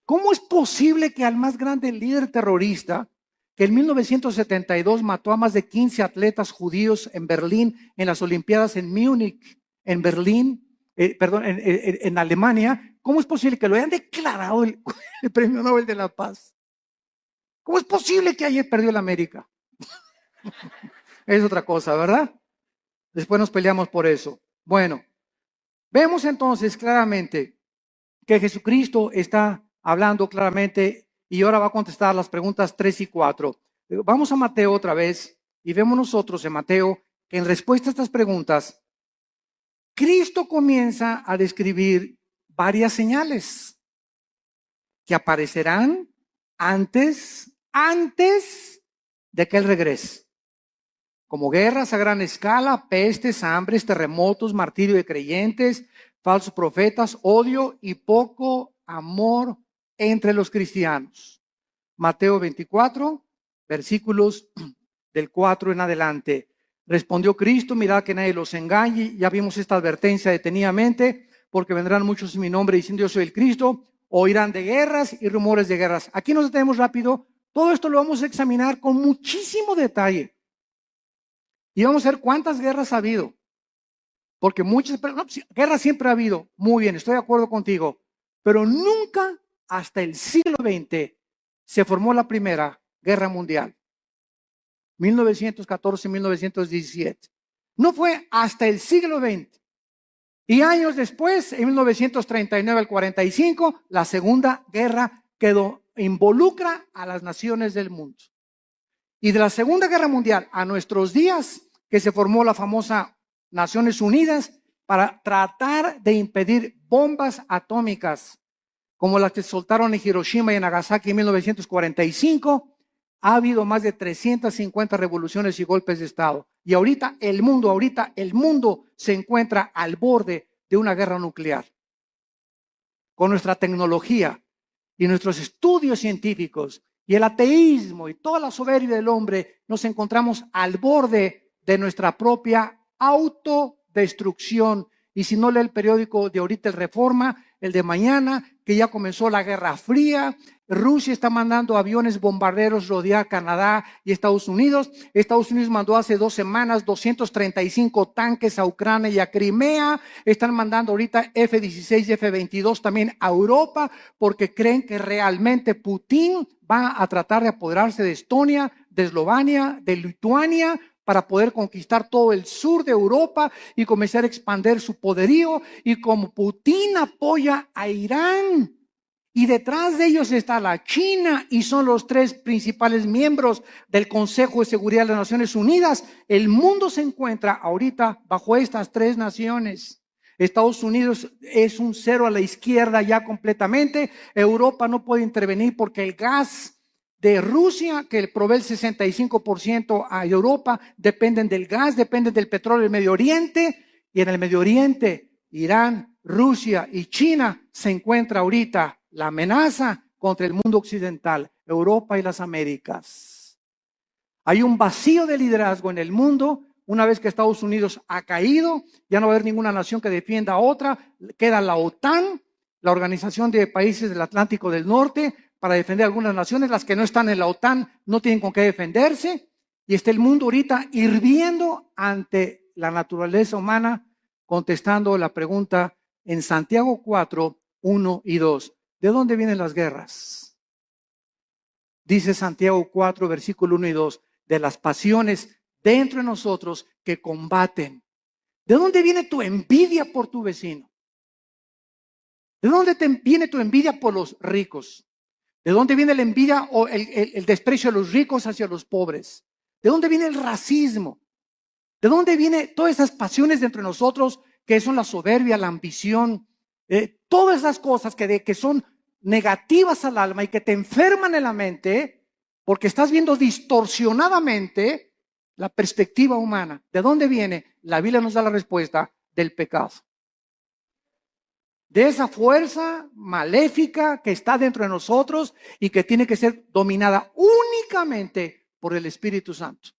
¿Cómo es posible que al más grande líder terrorista, que en 1972 mató a más de 15 atletas judíos en Berlín, en las Olimpiadas en Múnich, en Berlín, en Alemania, cómo es posible que lo hayan declarado el Premio Nobel de la Paz? ¿Cómo es posible que ayer perdió el América? Es otra cosa, ¿verdad? Después nos peleamos por eso. Bueno, vemos entonces claramente que Jesucristo está hablando claramente y ahora va a contestar las preguntas 3 y 4. Vamos a Mateo otra vez y vemos nosotros en Mateo que en respuesta a estas preguntas, Cristo comienza a describir varias señales que aparecerán antes de que Él regrese. Como guerras a gran escala, pestes, hambres, terremotos, martirio de creyentes, falsos profetas, odio y poco amor entre los cristianos. Mateo 24, versículos del 4 en adelante. Respondió Cristo, mirad que nadie los engañe. Ya vimos esta advertencia detenidamente, porque vendrán muchos en mi nombre diciendo yo soy el Cristo, oirán de guerras y rumores de guerras. Aquí nos detenemos rápido Todo esto lo vamos a examinar con muchísimo detalle. Y vamos a ver cuántas guerras ha habido. Porque muchas guerras siempre ha habido. Muy bien, estoy de acuerdo contigo. Pero nunca hasta el siglo XX se formó la Primera Guerra Mundial. 1914-1917. No fue hasta el siglo XX. Y años después, en 1939 al 45, la Segunda Guerra involucra a las naciones del mundo. Y de la Segunda Guerra Mundial a nuestros días, que se formó la famosa Naciones Unidas para tratar de impedir bombas atómicas como las que soltaron en Hiroshima y en Nagasaki en 1945, ha habido más de 350 revoluciones y golpes de Estado. Y ahorita el mundo se encuentra al borde de una guerra nuclear. Con nuestra tecnología y nuestros estudios científicos y el ateísmo y toda la soberbia del hombre, nos encontramos al borde de nuestra propia autodestrucción. Y si no lee el periódico de ahorita, el Reforma, el de mañana, que ya comenzó la Guerra Fría, Rusia está mandando aviones bombarderos rodear Canadá y Estados Unidos. Estados Unidos mandó hace 2 semanas 235 tanques a Ucrania y a Crimea. Están mandando ahorita F-16 y F-22 también a Europa porque creen que realmente Putin va a tratar de apoderarse de Estonia, de Eslovenia, de Lituania, para poder conquistar todo el sur de Europa y comenzar a expandir su poderío. Y como Putin apoya a Irán, y detrás de ellos está la China, y son los 3 principales miembros del Consejo de Seguridad de las Naciones Unidas, el mundo se encuentra ahorita bajo estas 3 naciones. Estados Unidos es un cero a la izquierda ya completamente. Europa no puede intervenir porque el gas de Rusia, que provee el 65% a Europa, dependen del gas, dependen del petróleo del Medio Oriente. Y en el Medio Oriente, Irán, Rusia y China se encuentra ahorita la amenaza contra el mundo occidental, Europa y las Américas. Hay un vacío de liderazgo en el mundo. Una vez que Estados Unidos ha caído, ya no va a haber ninguna nación que defienda a otra. Queda la OTAN, la Organización de Países del Atlántico del Norte, para defender algunas naciones. Las que no están en la OTAN no tienen con qué defenderse. Y está el mundo ahorita hirviendo ante la naturaleza humana, contestando la pregunta en Santiago 4, 1 y 2. ¿De dónde vienen las guerras? Dice Santiago 4, versículo 1 y 2, de las pasiones dentro de nosotros que combaten. ¿De dónde viene tu envidia por tu vecino? ¿De dónde viene tu envidia por los ricos? ¿De dónde viene la envidia o el desprecio de los ricos hacia los pobres? ¿De dónde viene el racismo? ¿De dónde vienen todas esas pasiones dentro de nosotros que son la soberbia, la ambición? Todas esas cosas que son negativas al alma y que te enferman en la mente porque estás viendo distorsionadamente la perspectiva humana. ¿De dónde viene? La Biblia nos da la respuesta: del pecado. De esa fuerza maléfica que está dentro de nosotros y que tiene que ser dominada únicamente por el Espíritu Santo.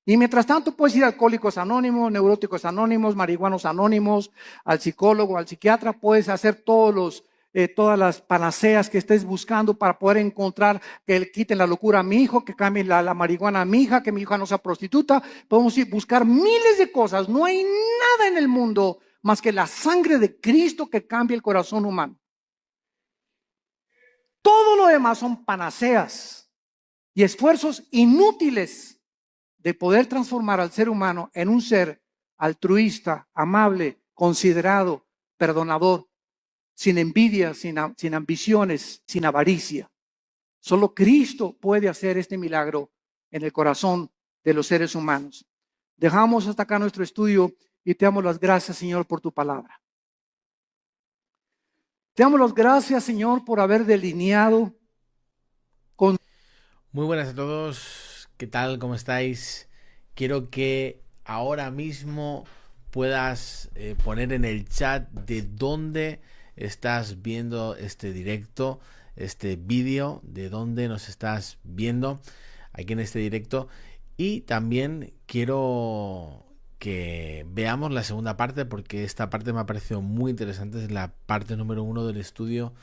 Y mientras tanto puedes ir a Alcohólicos Anónimos, Neuróticos Anónimos, Marihuanos Anónimos, al psicólogo, al psiquiatra. Puedes hacer todas las panaceas que estés buscando para poder encontrar que le quiten la locura a mi hijo, que cambien la marihuana a mi hija, que mi hija no sea prostituta. Podemos ir a buscar miles de cosas. No hay nada en el mundo más que la sangre de Cristo que cambia el corazón humano. Todo lo demás son panaceas y esfuerzos inútiles de poder transformar al ser humano en un ser altruista, amable, considerado, perdonador, sin envidia, sin ambiciones, sin avaricia. Solo Cristo puede hacer este milagro en el corazón de los seres humanos. Dejamos hasta acá nuestro estudio y te damos las gracias, Señor, por tu palabra. Te damos las gracias, Señor, por haber delineado con... Muy buenas a todos, ¿qué tal? ¿Cómo estáis? Quiero que ahora mismo puedas poner en el chat de dónde estás viendo este directo, este vídeo, de dónde nos estás viendo aquí en este directo. Y también quiero que veamos la segunda parte, porque esta parte me ha parecido muy interesante. Es la parte número 1 del estudio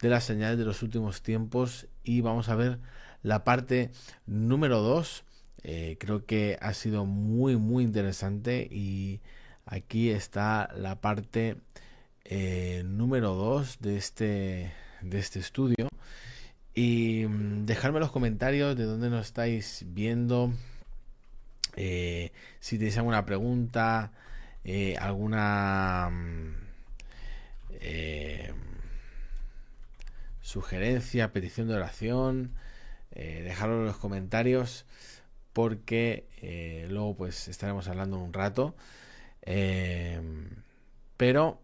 de las señales de los últimos tiempos, y vamos a ver la parte número 2. Creo que ha sido muy interesante, y aquí está la parte número 2 de este estudio. Y dejadme en los comentarios de dónde nos estáis viendo, si tenéis alguna pregunta, alguna sugerencia, petición de oración, dejadlo en los comentarios, porque luego pues estaremos hablando un rato. Pero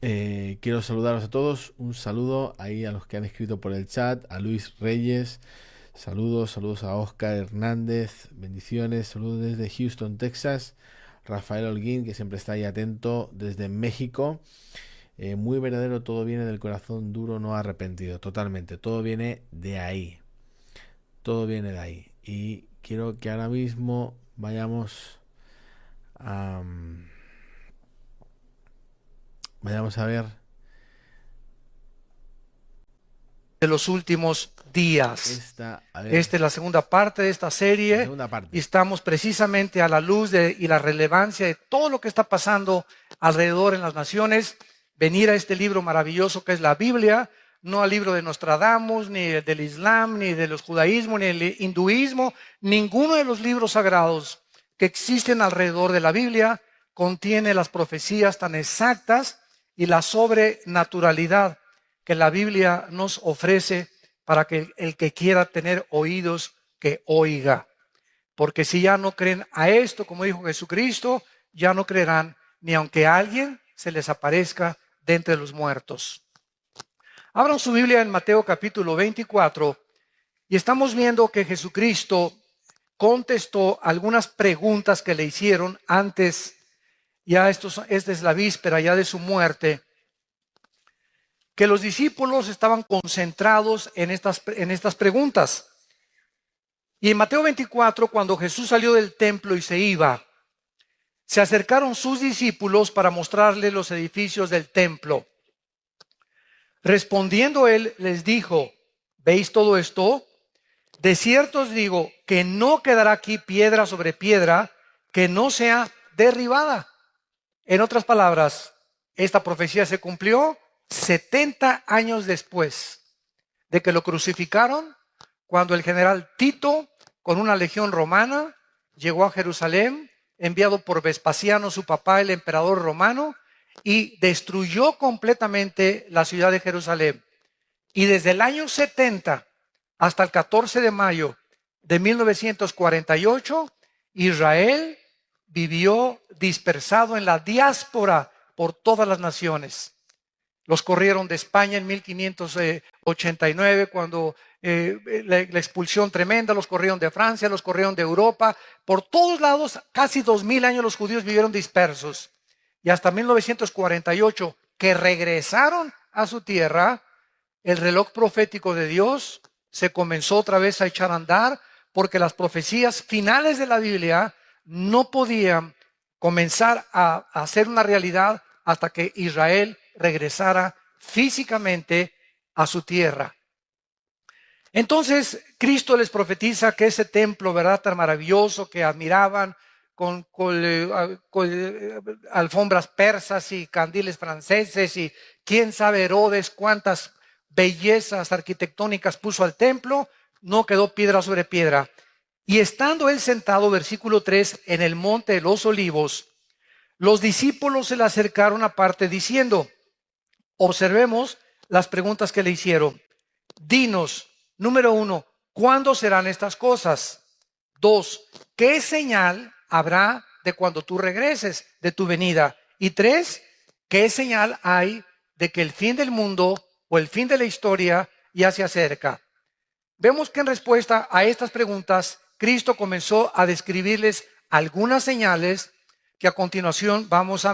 quiero saludaros a todos. Un saludo ahí a los que han escrito por el chat, a Luis Reyes, saludos a Oscar Hernández, bendiciones, saludos desde Houston, Texas. Rafael Holguín, que siempre está ahí atento desde México. Muy verdadero, todo viene del corazón duro, no arrepentido. Totalmente, todo viene de ahí. Todo viene de ahí. Y quiero que ahora mismo vayamos a ver de los últimos días. Esta es la segunda parte de esta serie. Y estamos precisamente a la luz y la relevancia de todo lo que está pasando alrededor en las naciones. Venir a este libro maravilloso que es la Biblia, no al libro de Nostradamus, ni del Islam, ni de los judaísmos, ni del hinduismo. Ninguno de los libros sagrados que existen alrededor de la Biblia contiene las profecías tan exactas y la sobrenaturalidad que la Biblia nos ofrece para que el que quiera tener oídos, que oiga. Porque si ya no creen a esto, como dijo Jesucristo, ya no creerán ni aunque alguien se les aparezca de entre los muertos. Abran su Biblia en Mateo capítulo 24 y estamos viendo que Jesucristo contestó algunas preguntas que le hicieron antes. Ya esta es la víspera ya de su muerte, que los discípulos estaban concentrados en estas preguntas. Y en Mateo 24, cuando Jesús salió del templo y se iba, se acercaron sus discípulos para mostrarle los edificios del templo. Respondiendo él, les dijo: ¿veis todo esto? De cierto os digo que no quedará aquí piedra sobre piedra que no sea derribada. En otras palabras, esta profecía se cumplió 70 años después de que lo crucificaron, cuando el general Tito, con una legión romana, llegó a Jerusalén, enviado por Vespasiano, su papá, el emperador romano, y destruyó completamente la ciudad de Jerusalén. Y desde el año 70 hasta el 14 de mayo de 1948, Israel vivió dispersado en la diáspora por todas las naciones. Los corrieron de España en 1589, cuando la expulsión tremenda, los corrieron de Francia, los corrieron de Europa. Por todos lados, casi 2000 años los judíos vivieron dispersos. Y hasta 1948, que regresaron a su tierra, el reloj profético de Dios se comenzó otra vez a echar a andar, porque las profecías finales de la Biblia no podían comenzar a hacer una realidad hasta que Israel regresara físicamente a su tierra. Entonces Cristo les profetiza que ese templo, ¿verdad?, tan maravilloso que admiraban, con alfombras persas y candiles franceses y quién sabe Herodes cuántas bellezas arquitectónicas puso al templo, no quedó piedra sobre piedra. Y estando él sentado, versículo 3, en el monte de los Olivos, los discípulos se le acercaron aparte diciendo: observemos las preguntas que le hicieron. Dinos, número 1, ¿cuándo serán estas cosas? 2, ¿qué señal habrá de cuando tú regreses, de tu venida? Y 3, ¿qué señal hay de que el fin del mundo o el fin de la historia ya se acerca? Vemos que en respuesta a estas preguntas, Cristo comenzó a describirles algunas señales que a continuación vamos a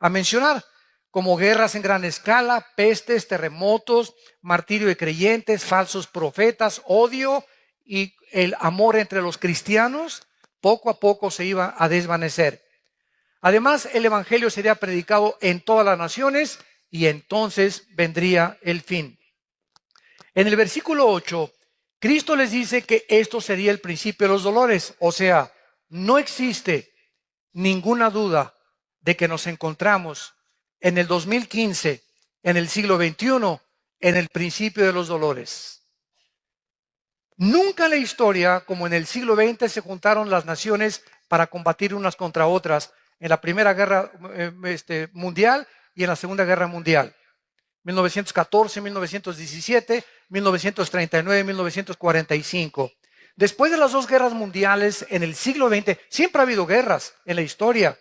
mencionar, como guerras en gran escala, pestes, terremotos, martirio de creyentes, falsos profetas, odio y el amor entre los cristianos, poco a poco se iba a desvanecer. Además, el evangelio sería predicado en todas las naciones y entonces vendría el fin. En el versículo 8, Cristo les dice que esto sería el principio de los dolores. O sea, no existe ninguna duda de que nos encontramos en el 2015, en el siglo XXI, en el principio de los dolores. Nunca en la historia, como en el siglo XX, se juntaron las naciones para combatir unas contra otras en la Primera Guerra Mundial y en la Segunda Guerra Mundial. 1914, 1917, 1939, 1945. Después de las dos guerras mundiales en el siglo XX, siempre ha habido guerras en la historia,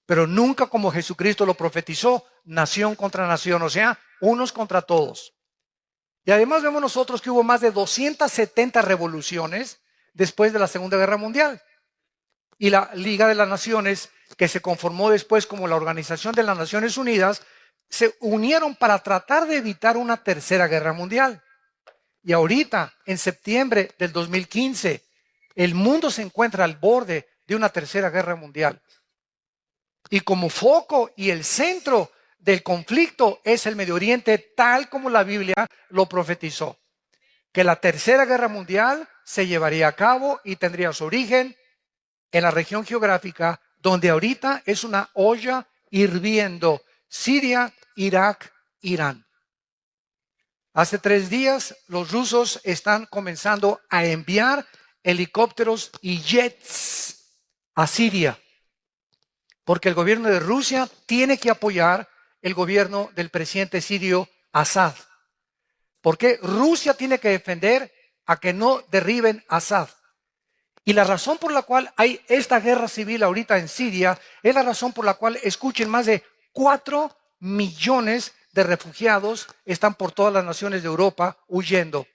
pero nunca como Jesucristo lo profetizó, nación contra nación, o sea, unos contra todos. Y además vemos nosotros que hubo más de 270 revoluciones después de la Segunda Guerra Mundial. Y la Liga de las Naciones, que se conformó después como la Organización de las Naciones Unidas, se unieron para tratar de evitar una tercera guerra mundial. Y ahorita, en septiembre del 2015, el mundo se encuentra al borde de una tercera guerra mundial. Y como foco y el centro del conflicto es el Medio Oriente, tal como la Biblia lo profetizó. Que la tercera guerra mundial se llevaría a cabo y tendría su origen en la región geográfica donde ahorita es una olla hirviendo: Siria, Irak, Irán. Hace 3 días los rusos están comenzando a enviar helicópteros y jets a Siria, porque el gobierno de Rusia tiene que apoyar el gobierno del presidente sirio Assad. Porque Rusia tiene que defender a que no derriben a Assad. Y la razón por la cual hay esta guerra civil ahorita en Siria es la razón por la cual, escuchen, más de 4 millones de refugiados están por todas las naciones de Europa huyendo.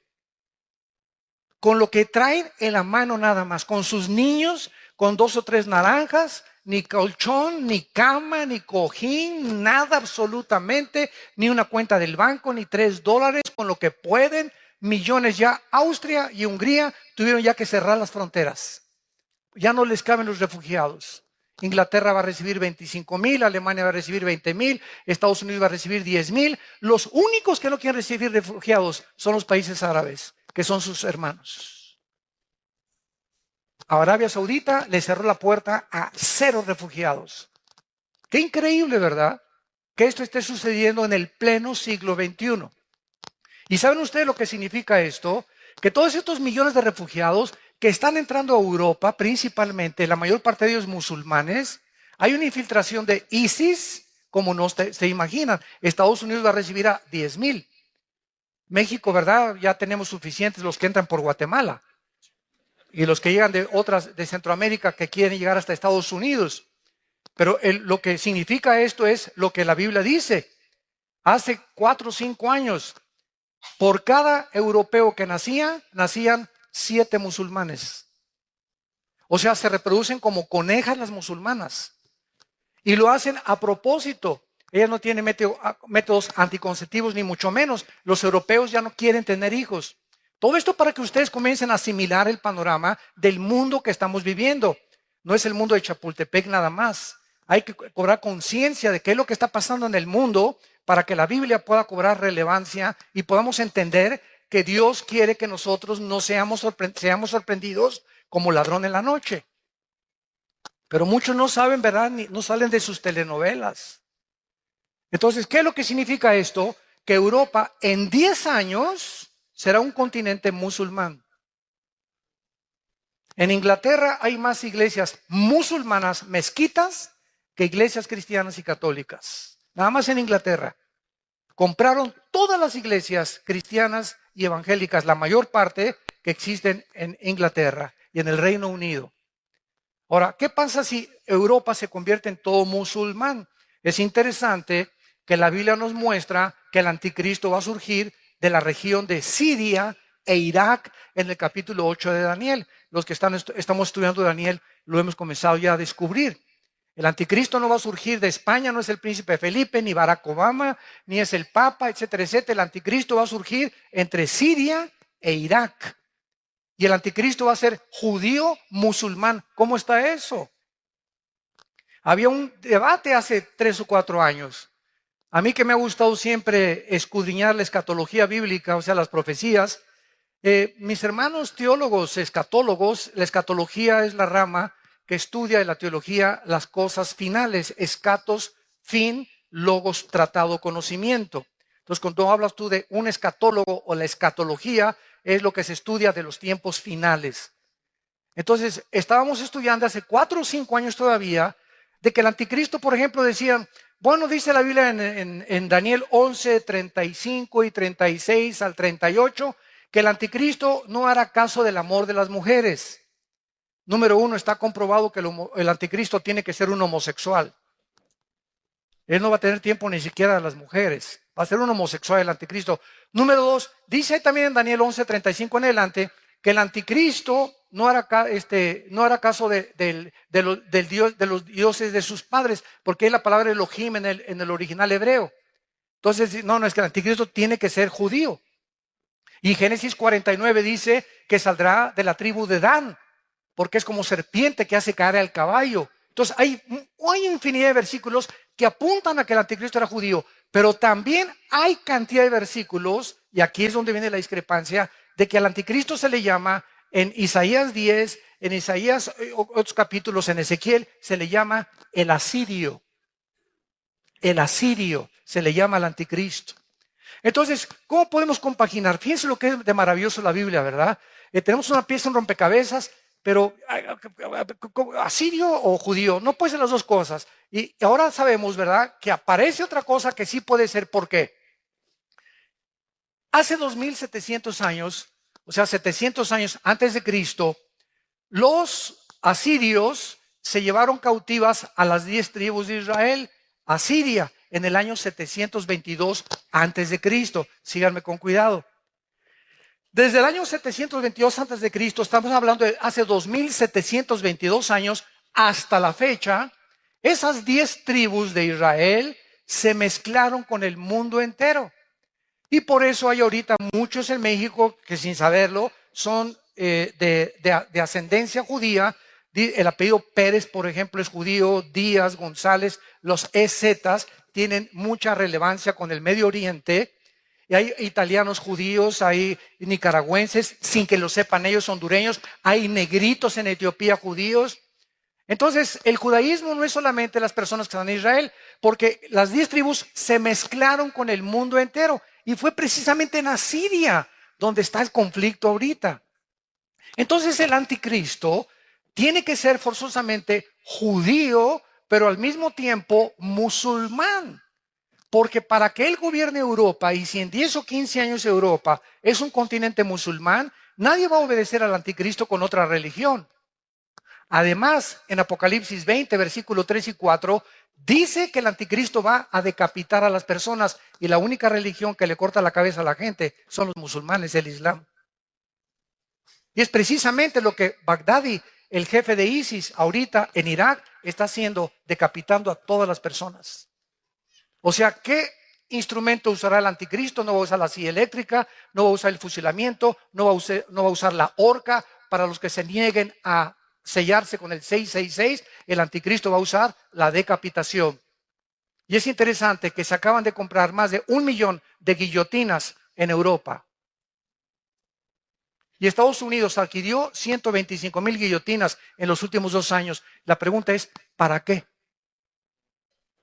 Con lo que traen en la mano nada más, con sus niños, con 2 o 3 naranjas, ni colchón, ni cama, ni cojín, nada absolutamente, ni una cuenta del banco, ni $3, con lo que pueden. Millones ya. Austria y Hungría tuvieron ya que cerrar las fronteras. Ya no les caben los refugiados. Inglaterra va a recibir 25,000, Alemania va a recibir 20,000, Estados Unidos va a recibir 10,000. Los únicos que no quieren recibir refugiados son los países árabes, que son sus hermanos. A Arabia Saudita le cerró la puerta a 0 refugiados. Qué increíble, ¿verdad? Que esto esté sucediendo en el pleno siglo XXI. ¿Y saben ustedes lo que significa esto? Que todos estos millones de refugiados que están entrando a Europa, principalmente, la mayor parte de ellos musulmanes, hay una infiltración de ISIS, como no se imaginan. Estados Unidos va a recibir a 10,000. México, ¿verdad? Ya tenemos suficientes los que entran por Guatemala. Y los que llegan de otras, de Centroamérica, que quieren llegar hasta Estados Unidos. Pero lo que significa esto es lo que la Biblia dice. Hace 4 o 5 años, por cada europeo que nacía, nacían 7 musulmanes. O sea, se reproducen como conejas las musulmanas. Y lo hacen a propósito. Ellas no tienen métodos anticonceptivos, ni mucho menos. Los europeos ya no quieren tener hijos. Todo esto para que ustedes comiencen a asimilar el panorama del mundo que estamos viviendo. No es el mundo de Chapultepec nada más. Hay que cobrar conciencia de qué es lo que está pasando en el mundo para que la Biblia pueda cobrar relevancia y podamos entender que Dios quiere que nosotros no seamos sorprendidos como ladrón en la noche. Pero muchos no saben, ¿verdad? No salen de sus telenovelas. Entonces, ¿qué es lo que significa esto? Que Europa en 10 años será un continente musulmán. En Inglaterra hay más iglesias musulmanas, mezquitas, que iglesias cristianas y católicas. Nada más en Inglaterra. Compraron todas las iglesias cristianas y evangélicas, la mayor parte que existen en Inglaterra y en el Reino Unido. Ahora, ¿qué pasa si Europa se convierte en todo musulmán? Es interesante que la Biblia nos muestra que el anticristo va a surgir de la región de Siria e Irak en el capítulo 8 de Daniel. Los que estamos estudiando Daniel lo hemos comenzado ya a descubrir. El anticristo no va a surgir de España, no es el príncipe Felipe, ni Barack Obama, ni es el Papa, etcétera, etcétera. El anticristo va a surgir entre Siria e Irak. Y el anticristo va a ser judío musulmán. ¿Cómo está eso? Había un debate hace 3 o 4 años. A mí que me ha gustado siempre escudriñar la escatología bíblica, o sea, las profecías. Mis hermanos teólogos, escatólogos, la escatología es la rama que estudia en la teología las cosas finales. Escatos, fin, logos, tratado, conocimiento. Entonces, cuando hablas tú de un escatólogo o la escatología, es lo que se estudia de los tiempos finales. Entonces, estábamos estudiando hace 4 o 5 años todavía de que el anticristo, por ejemplo, decían, bueno, dice la Biblia en Daniel 11, 35 y 36 al 38, que el anticristo no hará caso del amor de las mujeres. Número 1, está comprobado que el anticristo tiene que ser un homosexual. Él no va a tener tiempo ni siquiera de las mujeres. Va a ser un homosexual el anticristo. Número 2, dice también en Daniel 11, 35 en adelante, que el anticristo no hará caso de los dioses de sus padres, porque es la palabra Elohim en el original hebreo. Entonces, no, es que el anticristo tiene que ser judío. Y Génesis 49 dice que saldrá de la tribu de Dan, porque es como serpiente que hace caer al caballo. Entonces, hay infinidad de versículos que apuntan a que el anticristo era judío, pero también hay cantidad de versículos, y aquí es donde viene la discrepancia, de que al anticristo se le llama en Isaías 10, en Isaías, otros capítulos, en Ezequiel, se le llama el asirio. El asirio se le llama al anticristo. Entonces, ¿cómo podemos compaginar? Fíjense lo que es de maravilloso la Biblia, ¿verdad? Tenemos una pieza en rompecabezas, pero asirio o judío, no puede ser las dos cosas. Y ahora sabemos, ¿verdad?, que aparece otra cosa que sí puede ser. ¿Por qué? Hace 2700 años, o sea, 700 años antes de Cristo, los asirios se llevaron cautivas a las 10 tribus de Israel a Siria en el año 722 antes de Cristo. Síganme con cuidado. Desde el año 722 antes de Cristo, estamos hablando de hace 2722 años hasta la fecha, esas 10 tribus de Israel se mezclaron con el mundo entero. Y por eso hay ahorita muchos en México que sin saberlo son de ascendencia judía. El apellido Pérez, por ejemplo, es judío. Díaz, González, los EZs tienen mucha relevancia con el Medio Oriente. Y hay italianos judíos, hay nicaragüenses, sin que lo sepan ellos, hondureños. Hay negritos en Etiopía judíos. Entonces, el judaísmo no es solamente las personas que están en Israel, porque las 10 tribus se mezclaron con el mundo entero. Y fue precisamente en Asiria donde está el conflicto ahorita. Entonces, el anticristo tiene que ser forzosamente judío, pero al mismo tiempo musulmán. Porque para que él gobierne Europa, y si en 10 o 15 años Europa es un continente musulmán, nadie va a obedecer al anticristo con otra religión. Además, en Apocalipsis 20, versículo 3 y 4, dice que el anticristo va a decapitar a las personas y la única religión que le corta la cabeza a la gente son los musulmanes, el Islam. Y es precisamente lo que Bagdadi, el jefe de ISIS, ahorita en Irak, está haciendo, decapitando a todas las personas. O sea, ¿qué instrumento usará el anticristo? No va a usar la silla eléctrica, no va a usar el fusilamiento, no va a usar la horca. Para los que se nieguen a sellarse con el 666, el anticristo va a usar la decapitación. Y es interesante que se acaban de comprar más de 1 millón de guillotinas en Europa. Y Estados Unidos adquirió 125,000 guillotinas en los últimos 2 años. La pregunta es, ¿para qué?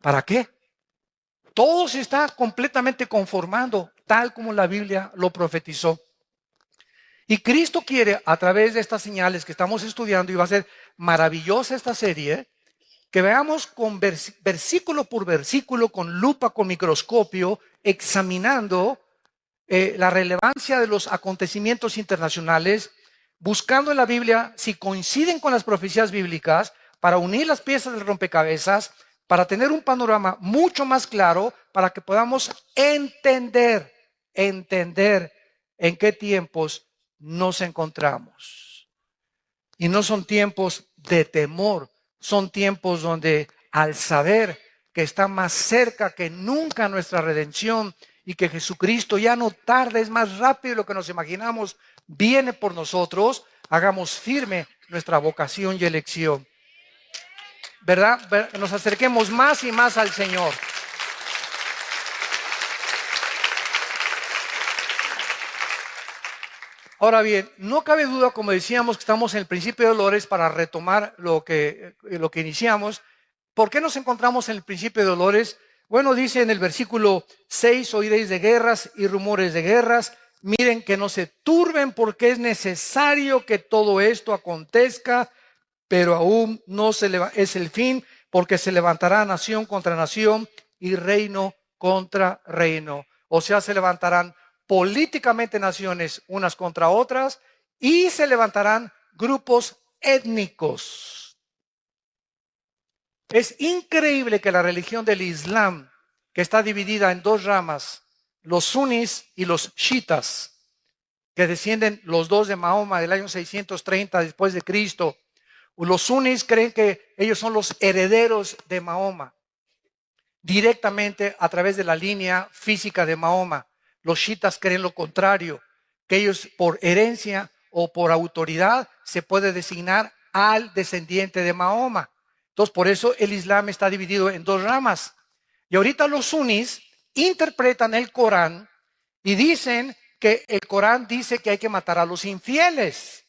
¿Para qué? Todo se está completamente conformando, tal como la Biblia lo profetizó. Y Cristo quiere, a través de estas señales que estamos estudiando, y va a ser maravillosa esta serie, que veamos con versículo por versículo, con lupa, con microscopio, examinando la relevancia de los acontecimientos internacionales, buscando en la Biblia si coinciden con las profecías bíblicas, para unir las piezas del rompecabezas, para tener un panorama mucho más claro, para que podamos entender en qué tiempos nos encontramos. Y no son tiempos de temor, son tiempos donde al saber que está más cerca que nunca nuestra redención y que Jesucristo ya no tarda, es más rápido de lo que nos imaginamos, viene por nosotros, hagamos firme nuestra vocación y elección. ¿Verdad? Nos acerquemos más y más al Señor. Ahora bien, no cabe duda, como decíamos, que estamos en el principio de dolores para retomar lo que iniciamos. ¿Por qué nos encontramos en el principio de dolores? Bueno, dice en el versículo 6, oiréis de guerras y rumores de guerras. Miren que no se turben porque es necesario que todo esto acontezca, pero aún no es el fin, porque se levantará nación contra nación y reino contra reino. O sea, se levantarán políticamente naciones unas contra otras y se levantarán grupos étnicos. Es increíble que la religión del Islam, que está dividida en dos ramas, los sunis y los chiitas, que descienden los dos de Mahoma del año 630 después de Cristo. Los sunis creen que ellos son los herederos de Mahoma, directamente a través de la línea física de Mahoma. Los chiitas creen lo contrario, que ellos por herencia o por autoridad se puede designar al descendiente de Mahoma. Entonces, por eso el Islam está dividido en dos ramas. Y ahorita los sunis interpretan el Corán y dicen que el Corán dice que hay que matar a los infieles.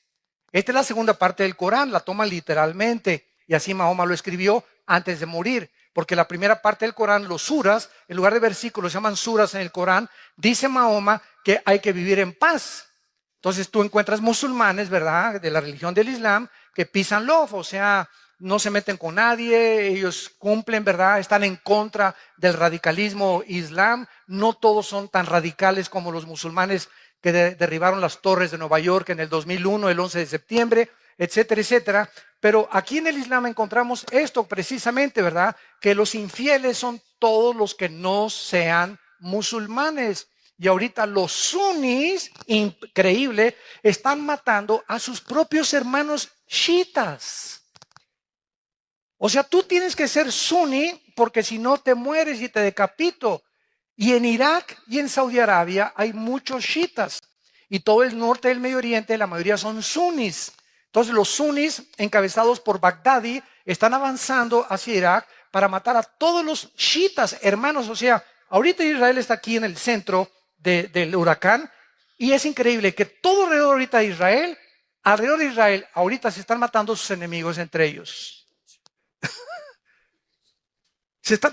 Esta es la segunda parte del Corán, la toman literalmente. Y así Mahoma lo escribió antes de morir. Porque la primera parte del Corán, los suras, en lugar de versículos, se llaman suras en el Corán, dice Mahoma que hay que vivir en paz. Entonces tú encuentras musulmanes, ¿verdad?, de la religión del Islam, que pisan lof, o sea, no se meten con nadie, ellos cumplen, ¿verdad?, están en contra del radicalismo islam. No todos son tan radicales como los musulmanes que derribaron las torres de Nueva York en el 2001, el 11 de septiembre, etcétera, etcétera. Pero aquí en el Islam encontramos esto precisamente, ¿verdad? Que los infieles son todos los que no sean musulmanes. Y ahorita los sunis, increíble, están matando a sus propios hermanos chiitas. O sea, tú tienes que ser suní porque si no te mueres y te decapito. Y en Irak y en Saudi Arabia hay muchos chiitas. Y todo el norte del Medio Oriente, la mayoría son sunis. Entonces los sunis, encabezados por Baghdadi, están avanzando hacia Irak para matar a todos los chiitas, hermanos. O sea, ahorita Israel está aquí en el centro del huracán y es increíble que todo alrededor de Israel, ahorita se están matando sus enemigos entre ellos.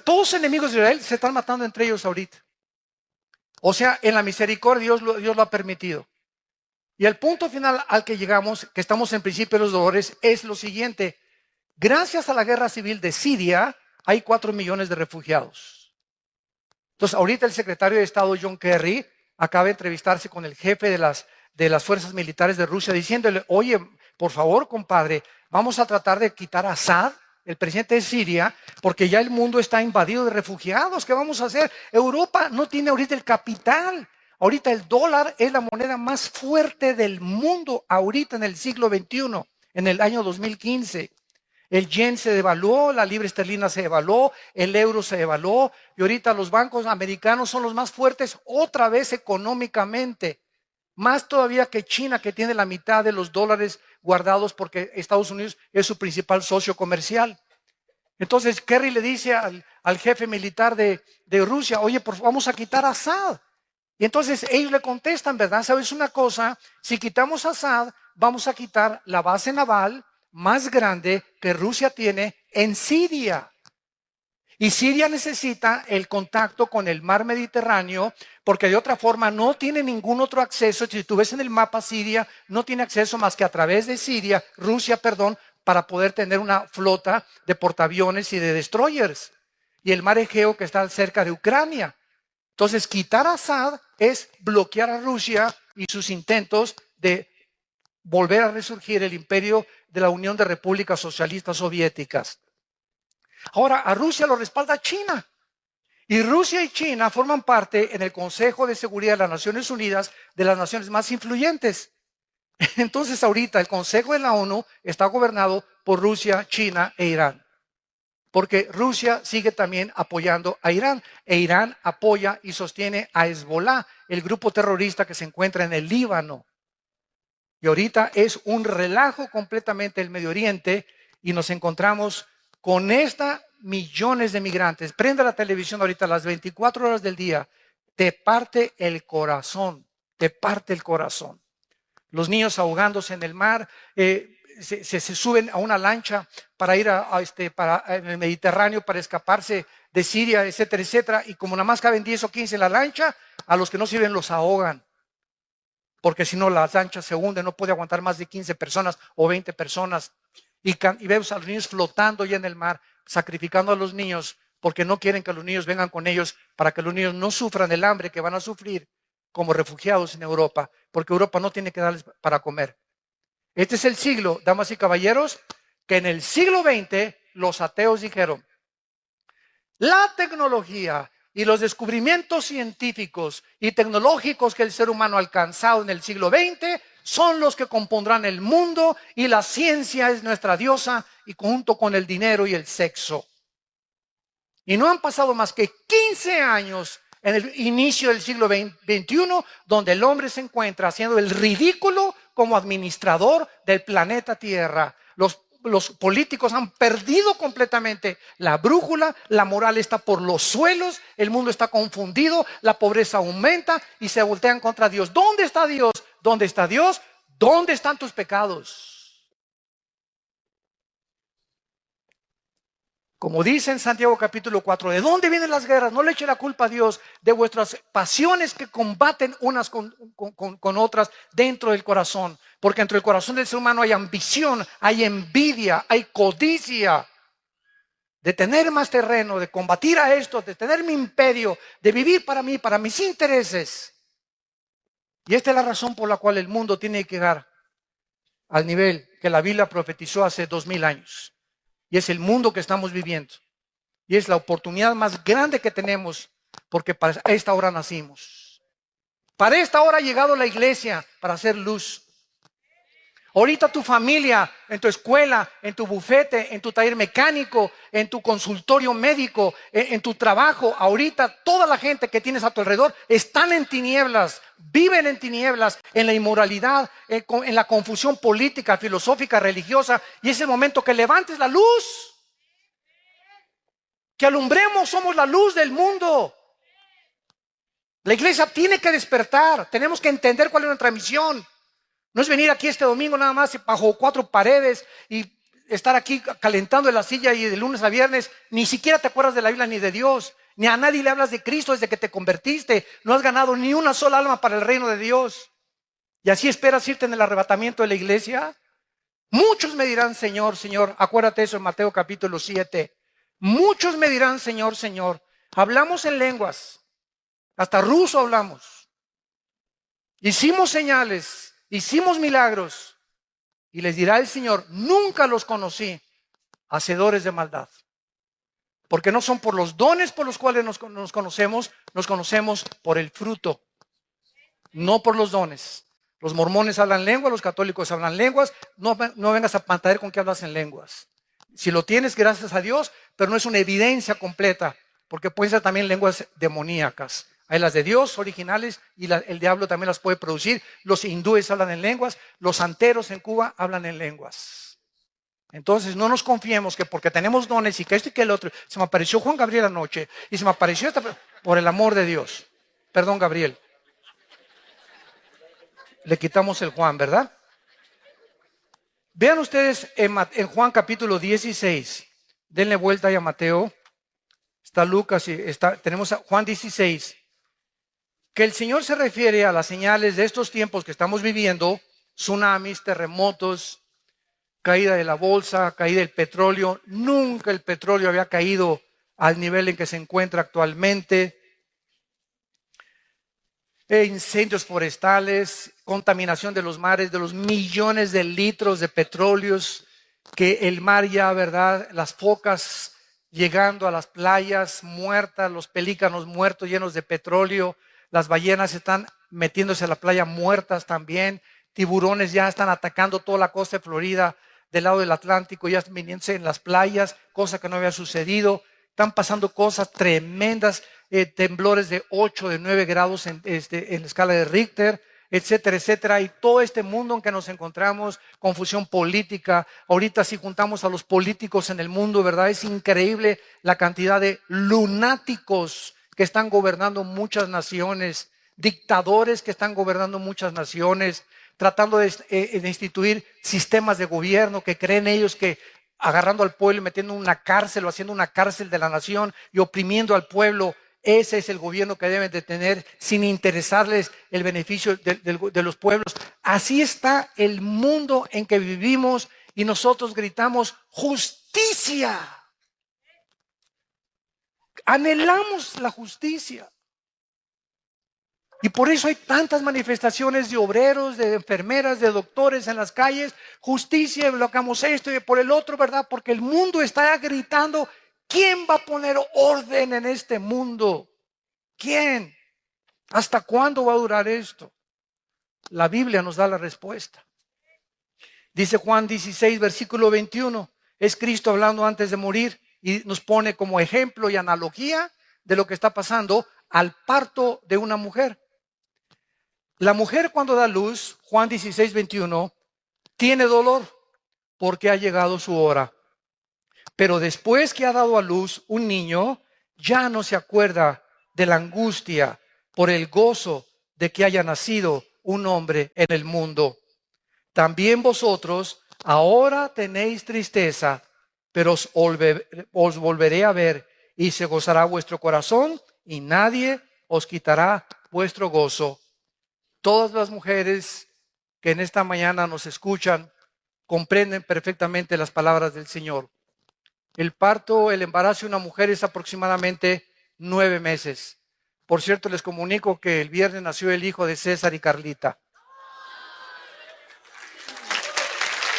Todos los enemigos de Israel se están matando entre ellos ahorita. O sea, en la misericordia Dios lo ha permitido. Y el punto final al que llegamos, que estamos en principio de los dolores, es lo siguiente. Gracias a la guerra civil de Siria, hay 4 millones de refugiados. Entonces, ahorita el secretario de Estado, John Kerry, acaba de entrevistarse con el jefe de las fuerzas militares de Rusia, diciéndole, oye, por favor, compadre, vamos a tratar de quitar a Assad, el presidente de Siria, porque ya el mundo está invadido de refugiados. ¿Qué vamos a hacer? Europa no tiene ahorita el capital. Ahorita el dólar es la moneda más fuerte del mundo, ahorita en el siglo XXI, en el año 2015. El yen se devaluó, la libra esterlina se devaluó, el euro se devaluó y ahorita los bancos americanos son los más fuertes otra vez económicamente. Más todavía que China, que tiene la mitad de los dólares guardados porque Estados Unidos es su principal socio comercial. Entonces Kerry le dice al jefe militar de Rusia, oye, vamos a quitar a Assad. Y entonces ellos le contestan, ¿verdad? ¿Sabes una cosa? Si quitamos a Assad, vamos a quitar la base naval más grande que Rusia tiene en Siria. Y Siria necesita el contacto con el mar Mediterráneo porque de otra forma no tiene ningún otro acceso. Si tú ves en el mapa Siria, no tiene acceso más que a través de Rusia, para poder tener una flota de portaaviones y de destroyers. Y el mar Egeo que está cerca de Ucrania. Entonces, quitar a Assad es bloquear a Rusia y sus intentos de volver a resurgir el imperio de la Unión de Repúblicas Socialistas Soviéticas. Ahora, a Rusia lo respalda China. Y Rusia y China forman parte en el Consejo de Seguridad de las Naciones Unidas de las naciones más influyentes. Entonces, ahorita el Consejo de la ONU está gobernado por Rusia, China e Irán. Porque Rusia sigue también apoyando a Irán. E Irán apoya y sostiene a Hezbollah, el grupo terrorista que se encuentra en el Líbano. Y ahorita es un relajo completamente el Medio Oriente y nos encontramos con millones de migrantes. Prenda la televisión ahorita a las 24 horas del día. Te parte el corazón, te parte el corazón. Los niños ahogándose en el mar, se suben a una lancha para ir en el Mediterráneo para escaparse de Siria, etcétera, etcétera. Y como nada más caben 10 o 15 en la lancha, a los que no sirven los ahogan. Porque si no, las lanchas se hunden, no puede aguantar más de 15 personas o 20 personas. Y vemos a los niños flotando ya en el mar, sacrificando a los niños, porque no quieren que los niños vengan con ellos, para que los niños no sufran el hambre que van a sufrir como refugiados en Europa, porque Europa no tiene que darles para comer. Este es el siglo, damas y caballeros, que en el siglo XX los ateos dijeron, la tecnología y los descubrimientos científicos y tecnológicos que el ser humano ha alcanzado en el siglo XX son los que compondrán el mundo, y la ciencia es nuestra diosa, y junto con el dinero y el sexo. Y no han pasado más que 15 años en el inicio del siglo XXI, donde el hombre se encuentra haciendo el ridículo como administrador del planeta Tierra. Los políticos han perdido completamente la brújula, la moral está por los suelos, el mundo está confundido, la pobreza aumenta y se voltean contra Dios. ¿Dónde está Dios? ¿Dónde está Dios? ¿Dónde están tus pecados? Como dice en Santiago capítulo 4, ¿de dónde vienen las guerras? No le eche la culpa a Dios de vuestras pasiones que combaten unas con otras dentro del corazón. Porque dentro del corazón del ser humano hay ambición, hay envidia, hay codicia. De tener más terreno, de combatir a esto, de tener mi imperio, de vivir para mí, para mis intereses. Y esta es la razón por la cual el mundo tiene que llegar al nivel que la Biblia profetizó hace 2000 años. Y es el mundo que estamos viviendo. Y es la oportunidad más grande que tenemos, porque para esta hora nacimos. Para esta hora ha llegado la iglesia para hacer luz. Ahorita tu familia, en tu escuela, en tu bufete, en tu taller mecánico, en tu consultorio médico, en tu trabajo, ahorita toda la gente que tienes a tu alrededor están en tinieblas, viven en tinieblas, en la inmoralidad, en la confusión política, filosófica, religiosa. Y es el momento que levantes la luz, que alumbremos, somos la luz del mundo. La iglesia tiene que despertar, tenemos que entender cuál es nuestra misión. No es venir aquí este domingo nada más bajo 4 paredes y estar aquí calentando en la silla y de lunes a viernes. Ni siquiera te acuerdas de la Biblia ni de Dios. Ni a nadie le hablas de Cristo desde que te convertiste. No has ganado ni una sola alma para el reino de Dios. ¿Y así esperas irte en el arrebatamiento de la iglesia? Muchos me dirán, Señor, Señor. Acuérdate eso en Mateo capítulo 7. Muchos me dirán, Señor, Señor. Hablamos en lenguas. Hasta ruso hablamos. Hicimos señales. Hicimos milagros. Y les dirá el Señor, nunca los conocí, hacedores de maldad. Porque no son por los dones por los cuales nos conocemos por el fruto, no por los dones. Los mormones hablan lenguas, los católicos hablan lenguas. No vengas a pantallar con que hablas en lenguas. Si lo tienes, gracias a Dios, pero no es una evidencia completa, porque pueden ser también lenguas demoníacas. Hay las de Dios originales y el diablo también las puede producir. Los hindúes hablan en lenguas, los santeros en Cuba hablan en lenguas. Entonces no nos confiemos que porque tenemos dones y que esto y que el otro. Se me apareció Juan Gabriel anoche y se me apareció por el amor de Dios. Perdón, Gabriel. Le quitamos el Juan, ¿verdad? Vean ustedes en Juan capítulo 16. Denle vuelta ahí a Mateo. Está Lucas y tenemos a Juan 16. Que el Señor se refiere a las señales de estos tiempos que estamos viviendo, tsunamis, terremotos, caída de la bolsa, caída del petróleo. Nunca el petróleo había caído al nivel en que se encuentra actualmente. Incendios forestales, contaminación de los mares, de los millones de litros de petróleos que el mar ya, ¿verdad? Las focas llegando a las playas muertas, los pelícanos muertos llenos de petróleo. Las ballenas están metiéndose a la playa muertas también. Tiburones ya están atacando toda la costa de Florida del lado del Atlántico, ya viniéndose en las playas, cosa que no había sucedido. Están pasando cosas tremendas, temblores de 8, de 9 grados en la escala de Richter. etcétera, etcétera. Y todo este mundo en que nos encontramos, confusión política. Ahorita si juntamos a los políticos en el mundo, ¿verdad? Es increíble la cantidad de lunáticos que están gobernando muchas naciones, dictadores que están gobernando muchas naciones, tratando de instituir sistemas de gobierno que creen ellos que agarrando al pueblo y metiendo en una cárcel o haciendo una cárcel de la nación y oprimiendo al pueblo. Ese es el gobierno que deben de tener sin interesarles el beneficio de los pueblos. Así está el mundo en que vivimos y nosotros gritamos justicia. Anhelamos la justicia. Y por eso hay tantas manifestaciones de obreros, de enfermeras, de doctores en las calles. Justicia, bloqueamos esto y por el otro, ¿verdad? Porque el mundo está gritando, ¿quién va a poner orden en este mundo? ¿Quién? ¿Hasta cuándo va a durar esto? La Biblia nos da la respuesta. Dice Juan 16, versículo 21. Es Cristo hablando antes de morir y nos pone como ejemplo y analogía de lo que está pasando al parto de una mujer. La mujer cuando da luz, Juan 16, 21, tiene dolor porque ha llegado su hora. Pero después que ha dado a luz un niño, ya no se acuerda de la angustia por el gozo de que haya nacido un hombre en el mundo. También vosotros ahora tenéis tristeza, pero os volveré a ver y se gozará vuestro corazón y nadie os quitará vuestro gozo. Todas las mujeres que en esta mañana nos escuchan comprenden perfectamente las palabras del Señor. El parto, el embarazo de una mujer es aproximadamente 9 meses. Por cierto, les comunico que el viernes nació el hijo de César y Carlita.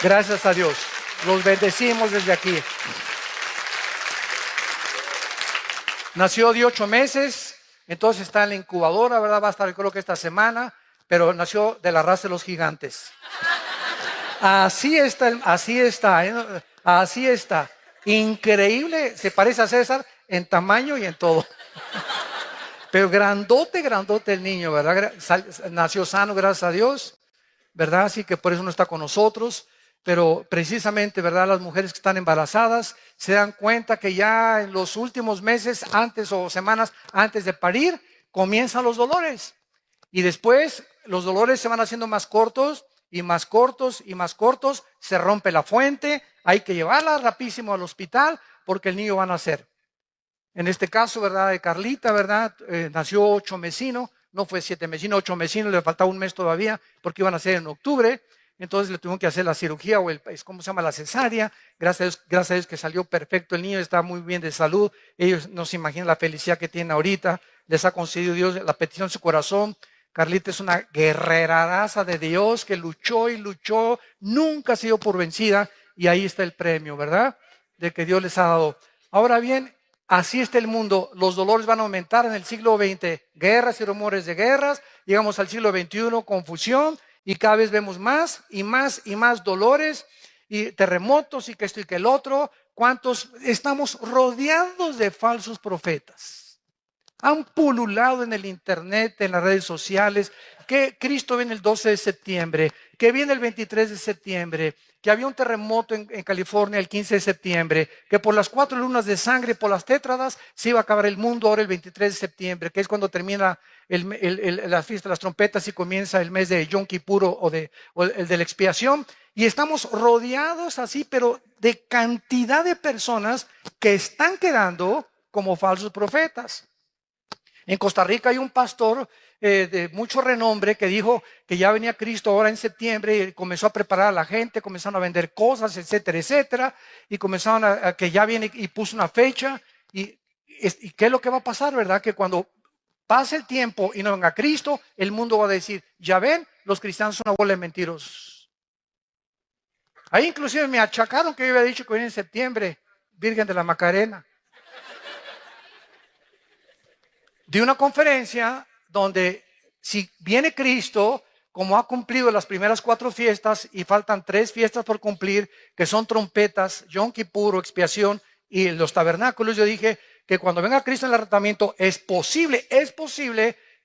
Gracias a Dios. Los bendecimos desde aquí. Nació de 8 meses, entonces está en la incubadora, ¿verdad? Va a estar, creo que esta semana, pero nació de la raza de los gigantes. Así está, así está. Increíble, se parece a César en tamaño y en todo. Pero grandote, grandote el niño, ¿verdad? Nació sano, gracias a Dios, ¿verdad? Así que por eso no está con nosotros. Pero precisamente, ¿verdad? Las mujeres que están embarazadas se dan cuenta que ya en los últimos meses antes o semanas antes de parir, comienzan los dolores. Y después los dolores se van haciendo más cortos y más cortos y más cortos. Se rompe la fuente, hay que llevarla rapidísimo al hospital porque el niño va a nacer. En este caso, ¿verdad? De Carlita, ¿verdad? Nació 8 mesino, no fue 7 mesino, 8 mesino, le faltaba un mes todavía porque iban a nacer en octubre. Entonces le tuvieron que hacer la cirugía o ¿cómo se llama? La cesárea. Gracias a Dios que salió perfecto. El niño está muy bien de salud. Ellos no se imaginan la felicidad que tiene ahorita. Les ha concedido Dios la petición de su corazón. Carlita es una guerreraza de Dios que luchó y luchó. Nunca se dio por vencida. Y ahí está el premio, ¿verdad? De que Dios les ha dado. Ahora bien, así está el mundo. Los dolores van a aumentar en el siglo XX. Guerras y rumores de guerras. Llegamos al siglo XXI, confusión. Y cada vez vemos más y más y más dolores y terremotos y que esto y que el otro. ¿Cuántos estamos rodeados de falsos profetas? Han pululado en el internet, en las redes sociales, que Cristo viene el 12 de septiembre, que viene el 23 de septiembre, que había un terremoto en California el 15 de septiembre, que por las 4 lunas de sangre, por las tétradas, se iba a acabar el mundo ahora el 23 de septiembre, que es cuando termina la fiesta de las trompetas y comienza el mes de Yom Kippur o el de la expiación. Y estamos rodeados así, pero de cantidad de personas que están quedando como falsos profetas. En Costa Rica hay un pastor de mucho renombre que dijo que ya venía Cristo ahora en septiembre y comenzó a preparar a la gente, comenzaron a vender cosas, etcétera, etcétera, y comenzaron a que ya viene y puso una fecha. ¿Y qué es lo que va a pasar, verdad? Que cuando pase el tiempo y no venga Cristo, el mundo va a decir, ya ven, los cristianos son una bola de mentirosos. Ahí inclusive me achacaron que yo había dicho que viene en septiembre, Virgen de la Macarena. De una conferencia donde si viene Cristo, como ha cumplido las primeras 4 fiestas y faltan 3 fiestas por cumplir, que son trompetas, Yom Kippur, expiación y los tabernáculos, yo dije que cuando venga Cristo en el arrebatamiento es posible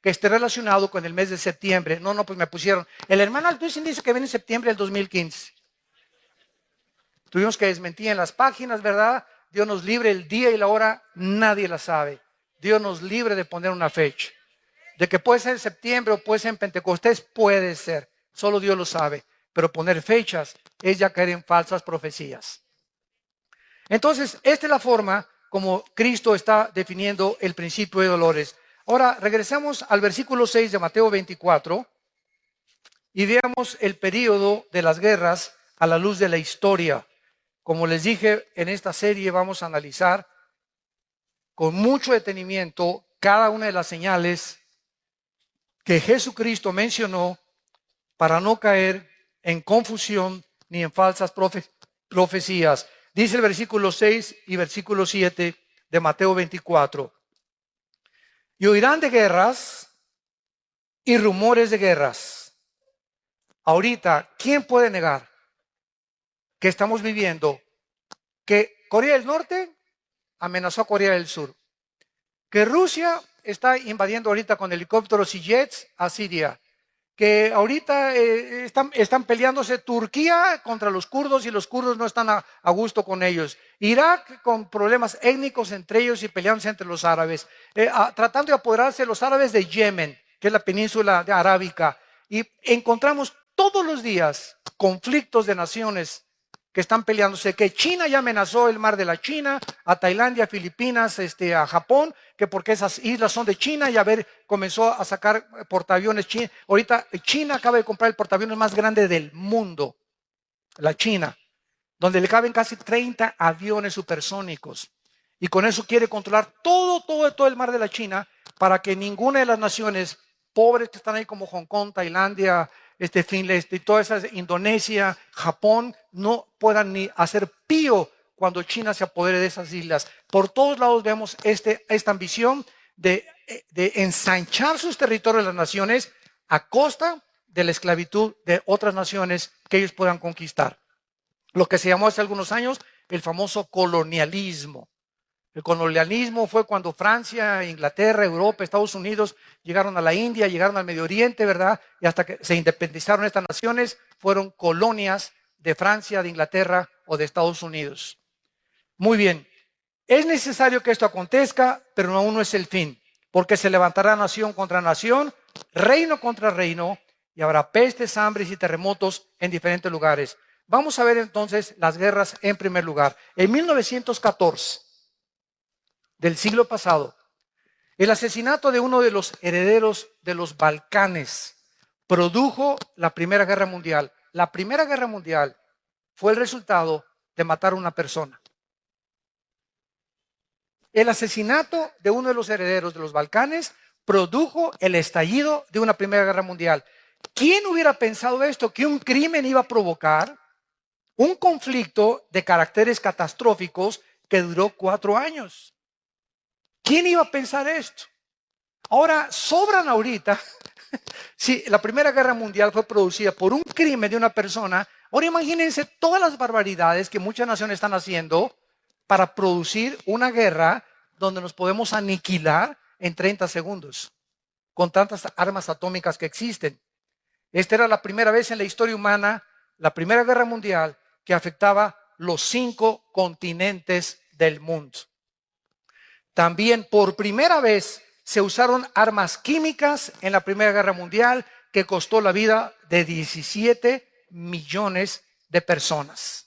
que esté relacionado con el mes de septiembre. No, pues me pusieron. El hermano Altucin dice que viene en septiembre del 2015. Tuvimos que desmentir en las páginas, ¿verdad? Dios nos libre, el día y la hora, nadie la sabe. Dios nos libre de poner una fecha. De que puede ser en septiembre o puede ser en Pentecostés, puede ser. Solo Dios lo sabe. Pero poner fechas es ya caer en falsas profecías. Entonces, esta es la forma como Cristo está definiendo el principio de dolores. Ahora, regresemos al versículo 6 de Mateo 24 y veamos el período de las guerras a la luz de la historia. Como les dije, en esta serie vamos a analizar con mucho detenimiento cada una de las señales que Jesucristo mencionó para no caer en confusión ni en falsas profecías. Dice el versículo 6 y versículo 7 de Mateo 24. Y oirán de guerras y rumores de guerras. Ahorita, ¿quién puede negar que estamos viviendo que Corea del Norte amenazó a Corea del Sur? Que Rusia está invadiendo ahorita con helicópteros y jets a Siria. Que ahorita están peleándose Turquía contra los kurdos y los kurdos no están a gusto con ellos. Irak con problemas étnicos entre ellos y peleándose entre los árabes. Tratando de apoderarse los árabes de Yemen, que es la península arábica. Y encontramos todos los días conflictos de naciones que están peleándose, que China ya amenazó el mar de la China, a Tailandia, a Filipinas, a Japón, que porque esas islas son de China y comenzó a sacar portaaviones China. Ahorita China acaba de comprar el portaaviones más grande del mundo, la China, donde le caben casi 30 aviones supersónicos. Y con eso quiere controlar todo el mar de la China para que ninguna de las naciones pobres que están ahí como Hong Kong, Tailandia, Finlandia, todas esas, Indonesia, Japón, no puedan ni hacer pío cuando China se apodere de esas islas. Por todos lados vemos esta ambición de ensanchar sus territorios de las naciones a costa de la esclavitud de otras naciones que ellos puedan conquistar. Lo que se llamó hace algunos años el famoso colonialismo. El colonialismo fue cuando Francia, Inglaterra, Europa, Estados Unidos llegaron a la India, llegaron al Medio Oriente, ¿verdad? Y hasta que se independizaron estas naciones, fueron colonias de Francia, de Inglaterra o de Estados Unidos. Muy bien, es necesario que esto acontezca, pero aún no es el fin, porque se levantará nación contra nación, reino contra reino, y habrá pestes, hambres y terremotos en diferentes lugares. Vamos a ver entonces las guerras en primer lugar. En 1914, del siglo pasado, el asesinato de uno de los herederos de los Balcanes produjo la Primera Guerra Mundial. La Primera Guerra Mundial fue el resultado de matar a una persona. El asesinato de uno de los herederos de los Balcanes produjo el estallido de una Primera Guerra Mundial. ¿Quién hubiera pensado esto? Que un crimen iba a provocar un conflicto de caracteres catastróficos que duró 4 años. ¿Quién iba a pensar esto? Ahora, sobran ahorita, si la Primera Guerra Mundial fue producida por un crimen de una persona, ahora imagínense todas las barbaridades que muchas naciones están haciendo para producir una guerra donde nos podemos aniquilar en 30 segundos, con tantas armas atómicas que existen. Esta era la primera vez en la historia humana, la Primera Guerra Mundial, que afectaba los 5 continentes del mundo. También por primera vez se usaron armas químicas en la Primera Guerra Mundial que costó la vida de 17 millones de personas.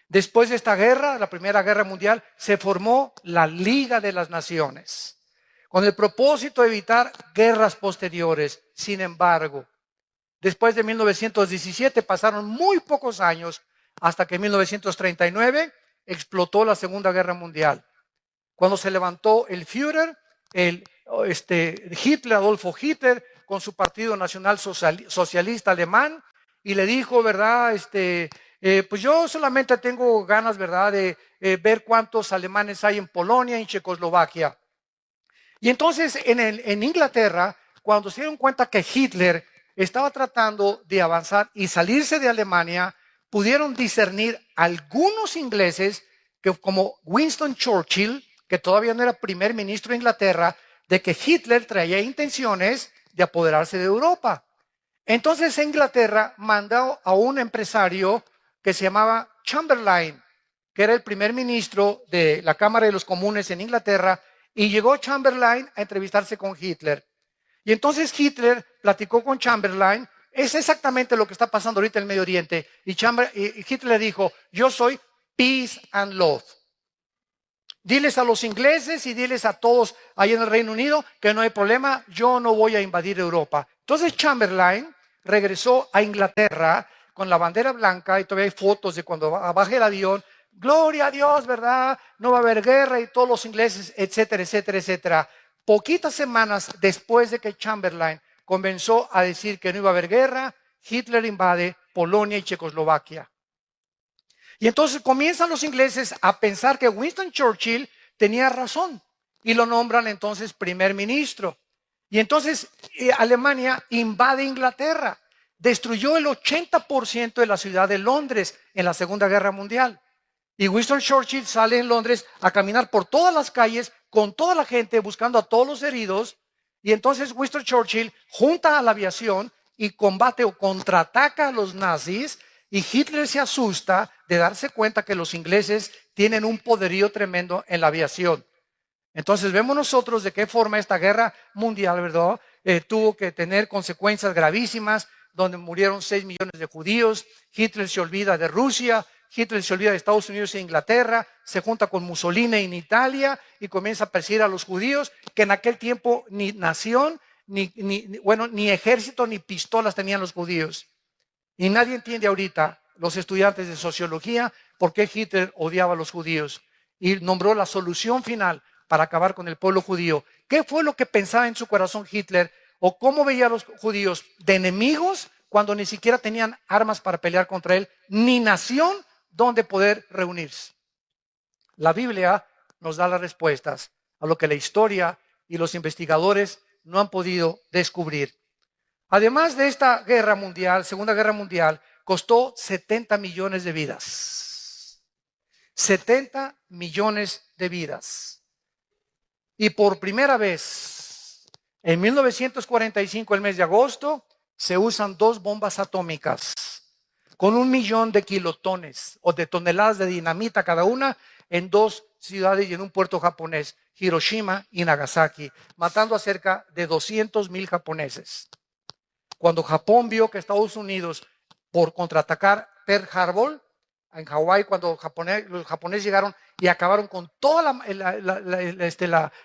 Después de esta guerra, la Primera Guerra Mundial, se formó la Liga de las Naciones con el propósito de evitar guerras posteriores. Sin embargo, después de 1917 pasaron muy pocos años hasta que en 1939 explotó la Segunda Guerra Mundial. Cuando se levantó el Führer, Hitler, Adolfo Hitler, con su Partido Nacional Socialista Alemán, y le dijo, ¿verdad? Pues yo solamente tengo ganas, ¿verdad?, de ver cuántos alemanes hay en Polonia y en Checoslovaquia. Y entonces en Inglaterra, cuando se dieron cuenta que Hitler estaba tratando de avanzar y salirse de Alemania, pudieron discernir algunos ingleses que, como Winston Churchill, que todavía no era primer ministro de Inglaterra, de que Hitler traía intenciones de apoderarse de Europa. Entonces Inglaterra mandó a un empresario que se llamaba Chamberlain, que era el primer ministro de la Cámara de los Comunes en Inglaterra, y llegó Chamberlain a entrevistarse con Hitler. Y entonces Hitler platicó con Chamberlain. Es exactamente lo que está pasando ahorita en el Medio Oriente. Y Hitler le dijo, yo soy peace and love. Diles a los ingleses y diles a todos ahí en el Reino Unido que no hay problema, yo no voy a invadir Europa. Entonces Chamberlain regresó a Inglaterra con la bandera blanca, y todavía hay fotos de cuando baja el avión. Gloria a Dios, ¿verdad? No va a haber guerra, y todos los ingleses, etcétera, etcétera, etcétera. Poquitas semanas después de que Chamberlain comenzó a decir que no iba a haber guerra, Hitler invade Polonia y Checoslovaquia. Y entonces comienzan los ingleses a pensar que Winston Churchill tenía razón y lo nombran entonces primer ministro. Y entonces Alemania invade Inglaterra, destruyó el 80% de la ciudad de Londres en la Segunda Guerra Mundial. Y Winston Churchill sale en Londres a caminar por todas las calles con toda la gente buscando a todos los heridos. Y entonces Winston Churchill junta a la aviación y combate o contraataca a los nazis. Y Hitler se asusta de darse cuenta que los ingleses tienen un poderío tremendo en la aviación. Entonces vemos nosotros de qué forma esta guerra mundial, ¿verdad? Tuvo que tener consecuencias gravísimas, donde murieron 6 millones de judíos. Hitler se olvida de Rusia, Hitler se olvida de Estados Unidos e Inglaterra, se junta con Mussolini en Italia y comienza a perseguir a los judíos, que en aquel tiempo ni nación, ni ejército, ni pistolas tenían los judíos. Y nadie entiende ahorita, los estudiantes de sociología, por qué Hitler odiaba a los judíos y nombró la solución final para acabar con el pueblo judío. ¿Qué fue lo que pensaba en su corazón Hitler? ¿O cómo veía a los judíos? ¿De enemigos cuando ni siquiera tenían armas para pelear contra él, ni nación donde poder reunirse? La Biblia nos da las respuestas a lo que la historia y los investigadores no han podido descubrir. Además de esta guerra mundial, Segunda Guerra Mundial, costó 70 millones de vidas. 70 millones de vidas. Y por primera vez, en 1945, el mes de agosto, se usan 2 bombas atómicas con 1 millón de kilotones o de toneladas de dinamita cada una en 2 ciudades y en un puerto japonés, Hiroshima y Nagasaki, matando a cerca de 200,000 japoneses. Cuando Japón vio que Estados Unidos, por contraatacar Pearl Harbor en Hawái, cuando los japoneses llegaron y acabaron con todas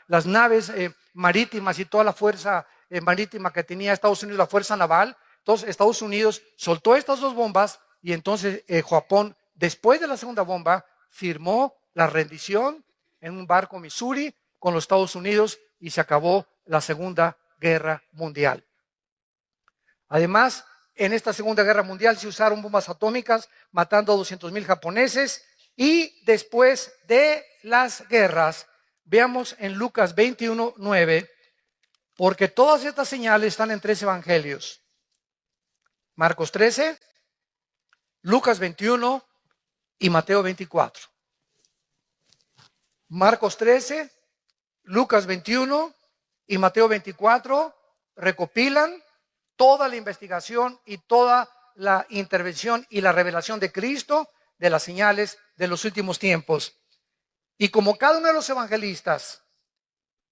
las naves marítimas y toda la fuerza marítima que tenía Estados Unidos, la fuerza naval, entonces Estados Unidos soltó estas 2 bombas y entonces Japón, después de la segunda bomba, firmó la rendición en un barco Missouri con los Estados Unidos y se acabó la Segunda Guerra Mundial. Además, en esta Segunda Guerra Mundial se usaron bombas atómicas matando a 200,000 japoneses. Y después de las guerras, veamos en Lucas 21:9, porque todas estas señales están en 3 evangelios. Marcos 13, Lucas 21 y Mateo 24. Marcos 13, Lucas 21 y Mateo 24 recopilan toda la investigación y toda la intervención y la revelación de Cristo de las señales de los últimos tiempos. Y como cada uno de los evangelistas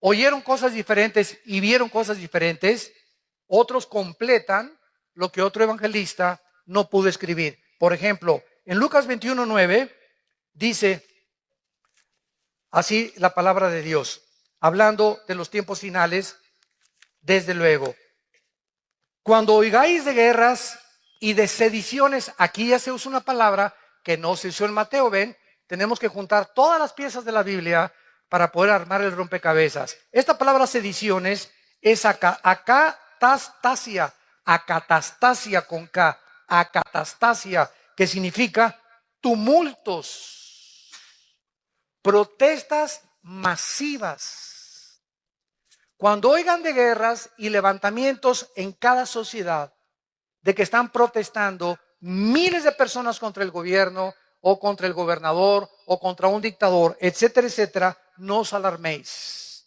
oyeron cosas diferentes y vieron cosas diferentes, otros completan lo que otro evangelista no pudo escribir. Por ejemplo, en Lucas 21:9 dice así la palabra de Dios, hablando de los tiempos finales, desde luego. Cuando oigáis de guerras y de sediciones, aquí ya se usa una palabra que no se usó en Mateo, ven, tenemos que juntar todas las piezas de la Biblia para poder armar el rompecabezas. Esta palabra sediciones es acatastasia con K, acatastasia, que significa tumultos, protestas masivas. Cuando oigan de guerras y levantamientos en cada sociedad, de que están protestando miles de personas contra el gobierno o contra el gobernador o contra un dictador, etcétera, etcétera, no os alarméis.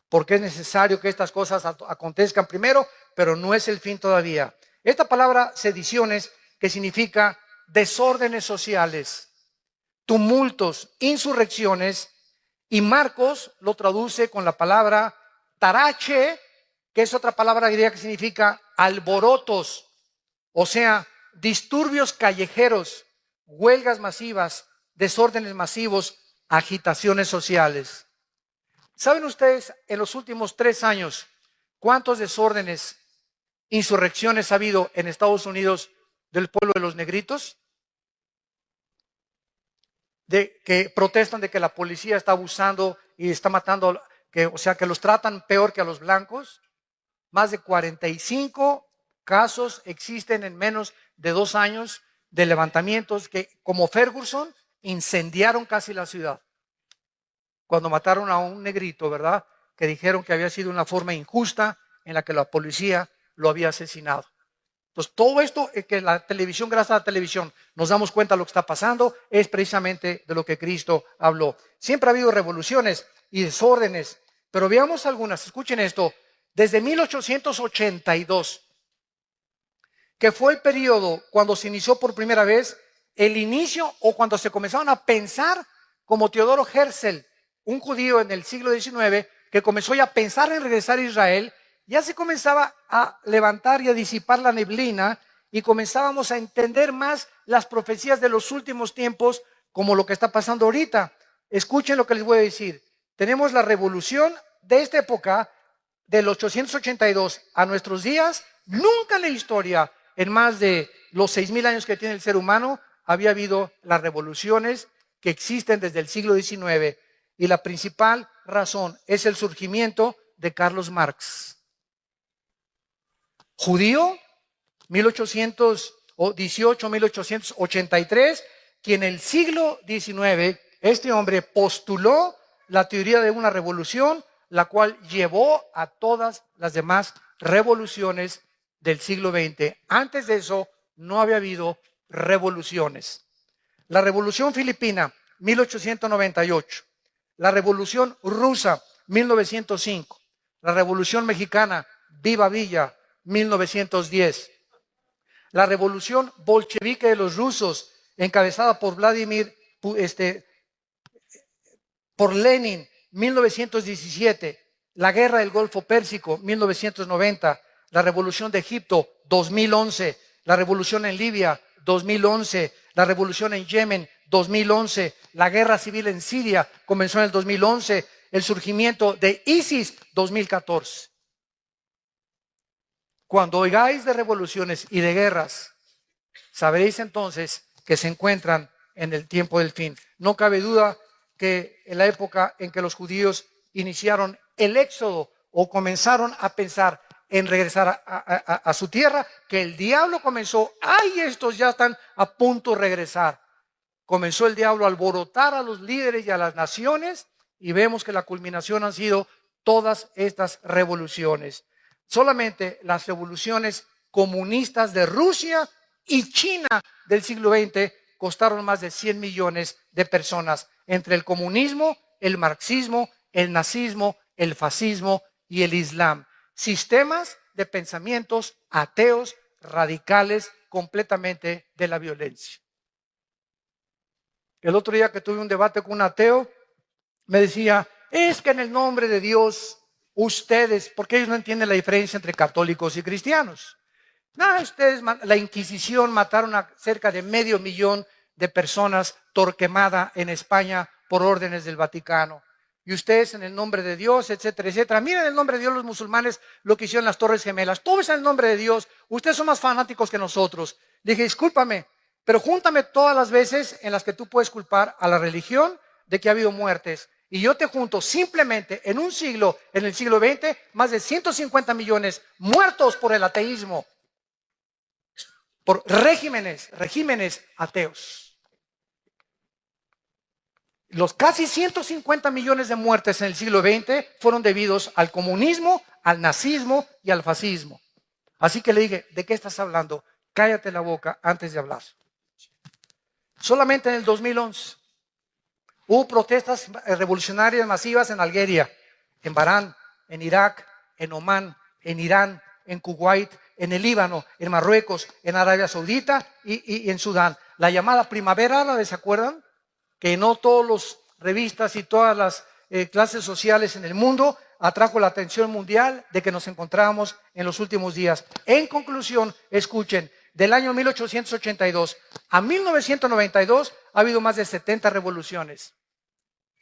porque es necesario que estas cosas acontezcan primero, pero no es el fin todavía. Esta palabra sediciones, que significa desórdenes sociales, tumultos, insurrecciones, y Marcos lo traduce con la palabra tarache, que es otra palabra griega que significa alborotos, o sea, disturbios callejeros, huelgas masivas, desórdenes masivos, agitaciones sociales. ¿Saben ustedes en los últimos 3 años cuántos desórdenes, insurrecciones ha habido en Estados Unidos del pueblo de los negritos? De que protestan de que la policía está abusando y está matando, o sea, que los tratan peor que a los blancos. Más de 45 casos existen en menos de 2 años de levantamientos que, como Ferguson, incendiaron casi la ciudad. Cuando mataron a un negrito, ¿verdad? Que dijeron que había sido una forma injusta en la que la policía lo había asesinado. Entonces, todo esto que la televisión, gracias a la televisión, nos damos cuenta de lo que está pasando, es precisamente de lo que Cristo habló. Siempre ha habido revoluciones y desórdenes, pero veamos algunas. Escuchen esto. Desde 1882, que fue el periodo cuando se inició por primera vez el inicio, o cuando se comenzaron a pensar, como Teodoro Herzl, un judío en el siglo XIX, que comenzó ya a pensar en regresar a Israel. Ya se comenzaba a levantar y a disipar la neblina y comenzábamos a entender más las profecías de los últimos tiempos, como lo que está pasando ahorita. Escuchen lo que les voy a decir. Tenemos la revolución de esta época, del 882 a nuestros días. Nunca en la historia, en más de los 6,000 años que tiene el ser humano, había habido las revoluciones que existen desde el siglo XIX. Y la principal razón es el surgimiento de Carlos Marx. Judío, 1818-1883, quien en el siglo XIX, este hombre postuló la teoría de una revolución, la cual llevó a todas las demás revoluciones del siglo XX. Antes de eso, no había habido revoluciones. La Revolución Filipina, 1898. La Revolución Rusa, 1905. La Revolución Mexicana, Viva Villa, 1910. La revolución bolchevique de los rusos, encabezada por por Lenin, 1917. La guerra del Golfo Pérsico, 1990. La revolución de Egipto, 2011. La revolución en Libia, 2011. La revolución en Yemen, 2011. La guerra civil en Siria comenzó en el 2011. El surgimiento de ISIS, 2014. Cuando oigáis de revoluciones y de guerras, sabréis entonces que se encuentran en el tiempo del fin. No cabe duda que en la época en que los judíos iniciaron el éxodo o comenzaron a pensar en regresar a su tierra, que el diablo comenzó, ¡ay, estos ya están a punto de regresar! Comenzó el diablo a alborotar a los líderes y a las naciones, y vemos que la culminación han sido todas estas revoluciones. Solamente las revoluciones comunistas de Rusia y China del siglo XX costaron más de 100 millones de personas, entre el comunismo, el marxismo, el nazismo, el fascismo y el islam. Sistemas de pensamientos ateos, radicales, completamente de la violencia. El otro día que tuve un debate con un ateo, me decía, es que en el nombre de Dios, ustedes, porque ellos no entienden la diferencia entre católicos y cristianos. No, ustedes, la Inquisición mataron a cerca de 500,000 de personas, Torquemada en España por órdenes del Vaticano. Y ustedes en el nombre de Dios, etcétera, etcétera. Miren en el nombre de Dios los musulmanes lo que hicieron en las Torres Gemelas. Todo es en el nombre de Dios. Ustedes son más fanáticos que nosotros. Le dije, discúlpame, pero júntame todas las veces en las que tú puedes culpar a la religión de que ha habido muertes. Y yo te junto simplemente en un siglo, en el siglo XX, más de 150 millones muertos por el ateísmo, por regímenes ateos. Los casi 150 millones de muertes en el siglo XX fueron debidos al comunismo, al nazismo y al fascismo. Así que le dije, ¿de qué estás hablando? Cállate la boca antes de hablar. Solamente en el 2011 hubo protestas revolucionarias masivas en Algeria, en Barán, en Irak, en Omán, en Irán, en Kuwait, en el Líbano, en Marruecos, en Arabia Saudita y en Sudán. La llamada primavera árabe, ¿se acuerdan? Que no todas las revistas y todas las clases sociales en el mundo atrajo la atención mundial de que nos encontrábamos en los últimos días. En conclusión, escuchen, del año 1882 a 1992 ha habido más de 70 revoluciones,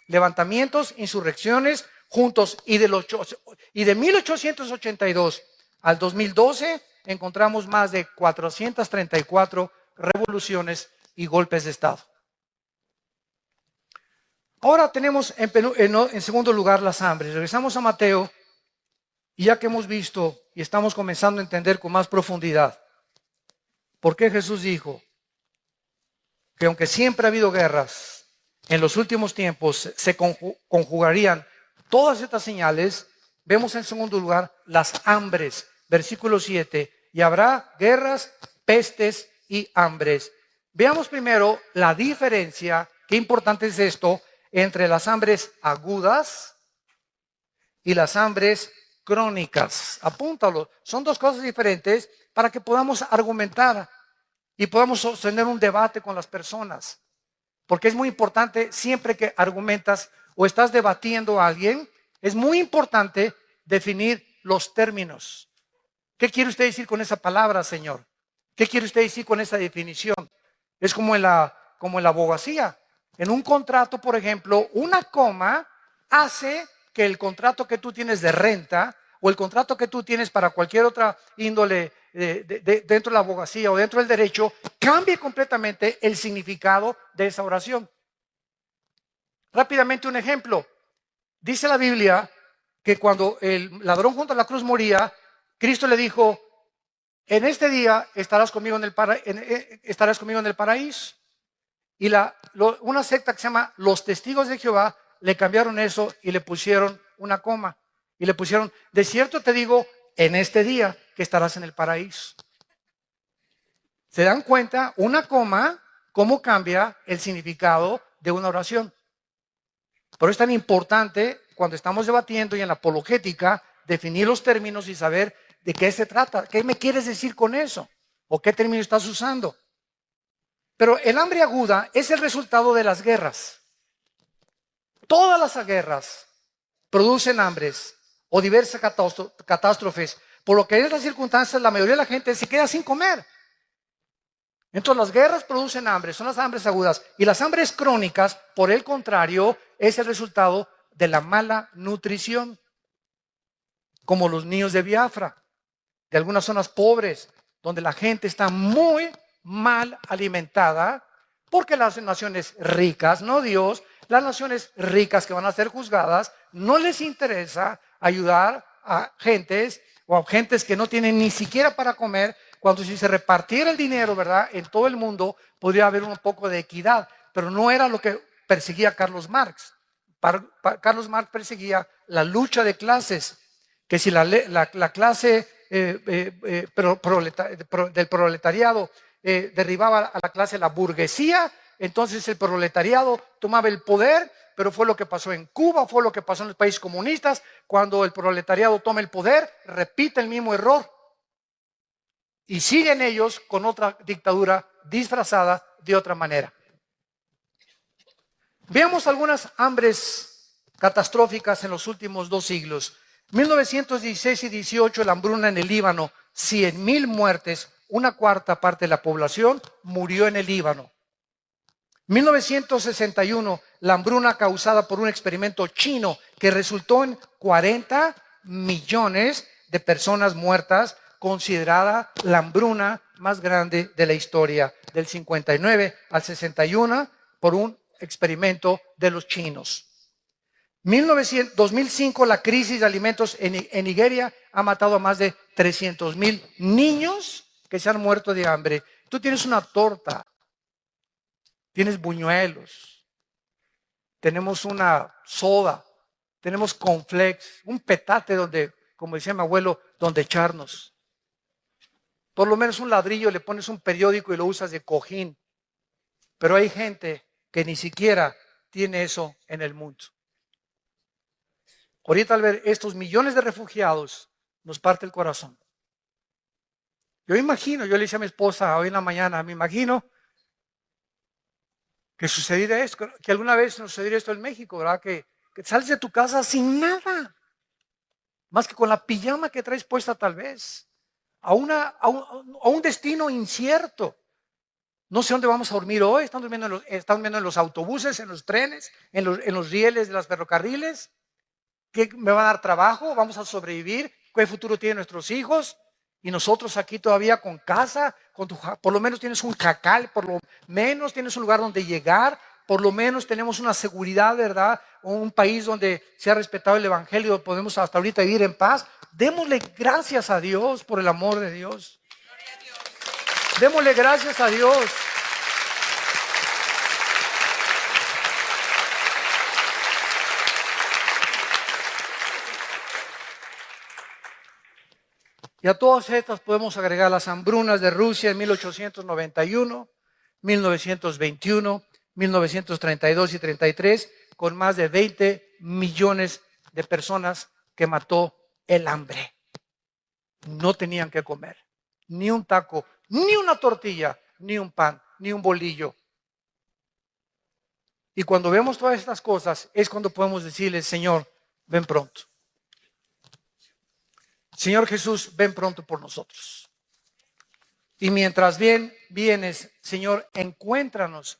levantamientos, insurrecciones juntos, y de 1882 al 2012 encontramos más de 434 revoluciones y golpes de Estado. Ahora tenemos en segundo lugar las hambres. Regresamos a Mateo, y ya que hemos visto y estamos comenzando a entender con más profundidad por qué Jesús dijo que aunque siempre ha habido guerras, en los últimos tiempos se conjugarían todas estas señales, vemos en segundo lugar las hambres. Versículo 7, y habrá guerras, pestes y hambres. Veamos primero la diferencia, qué importante es esto, entre las hambres agudas y las hambres crónicas. Apúntalo, son dos cosas diferentes para que podamos argumentar y podamos sostener un debate con las personas. Porque es muy importante, siempre que argumentas o estás debatiendo a alguien, es muy importante definir los términos. ¿Qué quiere usted decir con esa palabra, señor? ¿Qué quiere usted decir con esa definición? Es como en la abogacía. En un contrato, por ejemplo, una coma hace que el contrato que tú tienes de renta o el contrato que tú tienes para cualquier otra índole dentro de la abogacía o dentro del derecho cambie completamente el significado de esa oración. Rápidamente un ejemplo. Dice la Biblia que cuando el ladrón junto a la cruz moría, Cristo le dijo: en este día estarás conmigo en el paraíso. Y una secta que se llama Los Testigos de Jehová le cambiaron eso y le pusieron una coma. Y le pusieron: de cierto te digo, en este día que estarás en el paraíso. ¿Se dan cuenta? Una coma, cómo cambia el significado de una oración. Por eso es tan importante cuando estamos debatiendo y en la apologética definir los términos y saber de qué se trata. ¿Qué me quieres decir con eso? ¿O qué término estás usando? Pero el hambre aguda es el resultado de las guerras. Todas las guerras producen hambres o diversas catástrofes, por lo que en estas circunstancias la mayoría de la gente se queda sin comer. Entonces las guerras producen hambre, son las hambres agudas. Y las hambres crónicas, por el contrario, es el resultado de la mala nutrición, como los niños de Biafra, de algunas zonas pobres, donde la gente está muy mal alimentada, porque las naciones ricas, no Dios, las naciones ricas que van a ser juzgadas, no les interesa ayudar a gentes o a gentes que no tienen ni siquiera para comer, cuando si se repartiera el dinero, ¿verdad?, en todo el mundo, podría haber un poco de equidad, pero no era lo que perseguía Carlos Marx. Carlos Marx perseguía la lucha de clases, que si la clase del proletariado derribaba a la clase, la burguesía, entonces el proletariado tomaba el poder. Pero fue lo que pasó en Cuba, fue lo que pasó en los países comunistas. Cuando el proletariado toma el poder, repite el mismo error y siguen ellos con otra dictadura disfrazada de otra manera. Veamos algunas hambres catastróficas en los últimos 2 siglos. 1916 y 18, la hambruna en el Líbano, 100,000 muertes, 1/4 parte de la población murió en el Líbano. 1961, la hambruna causada por un experimento chino que resultó en 40 millones de personas muertas, considerada la hambruna más grande de la historia, del 59 al 61, por un experimento de los chinos. 2005, la crisis de alimentos en Nigeria ha matado a más de 300,000 niños que se han muerto de hambre. Tú tienes una torta, tienes buñuelos, tenemos una soda, tenemos cornflakes, un petate donde, como decía mi abuelo, donde echarnos. Por lo menos un ladrillo, le pones un periódico y lo usas de cojín. Pero hay gente que ni siquiera tiene eso en el mundo. Ahorita al ver estos millones de refugiados, nos parte el corazón. Yo imagino, yo le dije a mi esposa hoy en la mañana, me imagino que sucediera esto, que alguna vez nos sucediera esto en México, ¿verdad? Que sales de tu casa sin nada, más que con la pijama que traes puesta tal vez, a un destino incierto. No sé dónde vamos a dormir hoy, están durmiendo en los autobuses, en los trenes, en los rieles de los ferrocarriles. ¿Qué me va a dar trabajo? ¿Vamos a sobrevivir? ¿Qué futuro tienen nuestros hijos? Y nosotros aquí todavía con casa, por lo menos tienes un jacal, por lo menos tienes un lugar donde llegar, por lo menos tenemos una seguridad, ¿verdad? Un país donde se ha respetado el evangelio, podemos hasta ahorita vivir en paz. Démosle gracias a Dios por el amor de Dios. Démosle gracias a Dios. Y a todas estas podemos agregar las hambrunas de Rusia en 1891, 1921, 1932 y 33, con más de 20 millones de personas que mató el hambre. No tenían que comer, ni un taco, ni una tortilla, ni un pan, ni un bolillo. Y cuando vemos todas estas cosas, es cuando podemos decirle, Señor, ven pronto. Señor Jesús, ven pronto por nosotros. Y mientras vienes, Señor, encuéntranos,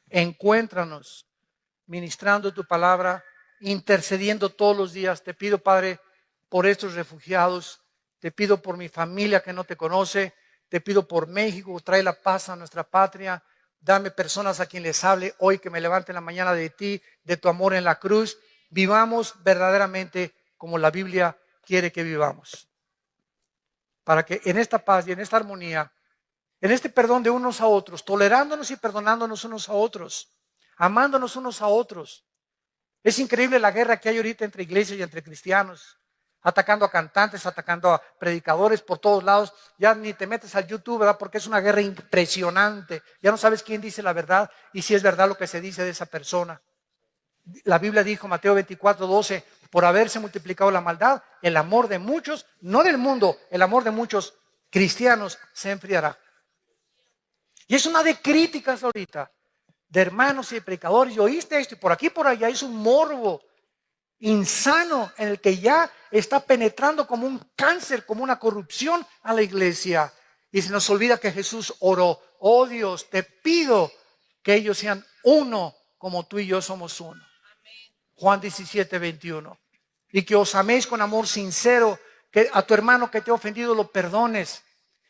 ministrando tu palabra, intercediendo todos los días. Te pido, Padre, por estos refugiados. Te pido por mi familia que no te conoce. Te pido por México, trae la paz a nuestra patria. Dame personas a quien les hable hoy, que me levanten la mañana de ti, de tu amor en la cruz. Vivamos verdaderamente como la Biblia quiere que vivamos. Para que en esta paz y en esta armonía, en este perdón de unos a otros, tolerándonos y perdonándonos unos a otros, amándonos unos a otros. Es increíble la guerra que hay ahorita entre iglesias y entre cristianos, atacando a cantantes, atacando a predicadores por todos lados. Ya ni te metes al YouTube, ¿verdad? Porque es una guerra impresionante. Ya no sabes quién dice la verdad y si es verdad lo que se dice de esa persona. La Biblia dijo, Mateo 24:12, por haberse multiplicado la maldad, el amor de muchos, no del mundo, el amor de muchos cristianos se enfriará. Y es una de críticas ahorita, de hermanos y de predicadores. Y oíste esto, y por aquí y por allá es un morbo insano en el que ya está penetrando como un cáncer, como una corrupción a la iglesia. Y se nos olvida que Jesús oró, oh Dios, te pido que ellos sean uno como tú y yo somos uno. Juan 17:21. Y que os améis con amor sincero, que a tu hermano que te ha ofendido lo perdones.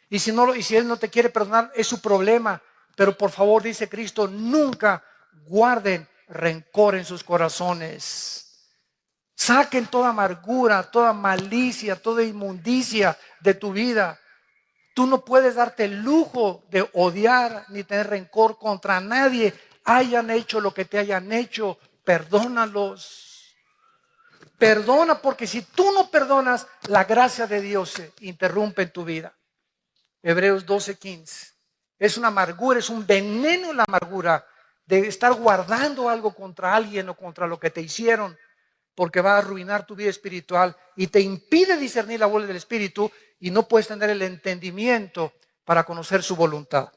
Y si él no te quiere perdonar, es su problema. Pero por favor, dice Cristo, nunca guarden rencor en sus corazones. Saquen toda amargura, toda malicia, toda inmundicia de tu vida. Tú no puedes darte el lujo de odiar ni tener rencor contra nadie. Hayan hecho lo que te hayan hecho, perdónalos. Perdona, porque si tú no perdonas, la gracia de Dios se interrumpe en tu vida. Hebreos 12:15. Es una amargura, es un veneno la amargura de estar guardando algo contra alguien o contra lo que te hicieron, porque va a arruinar tu vida espiritual y te impide discernir la voluntad del Espíritu y no puedes tener el entendimiento para conocer su voluntad.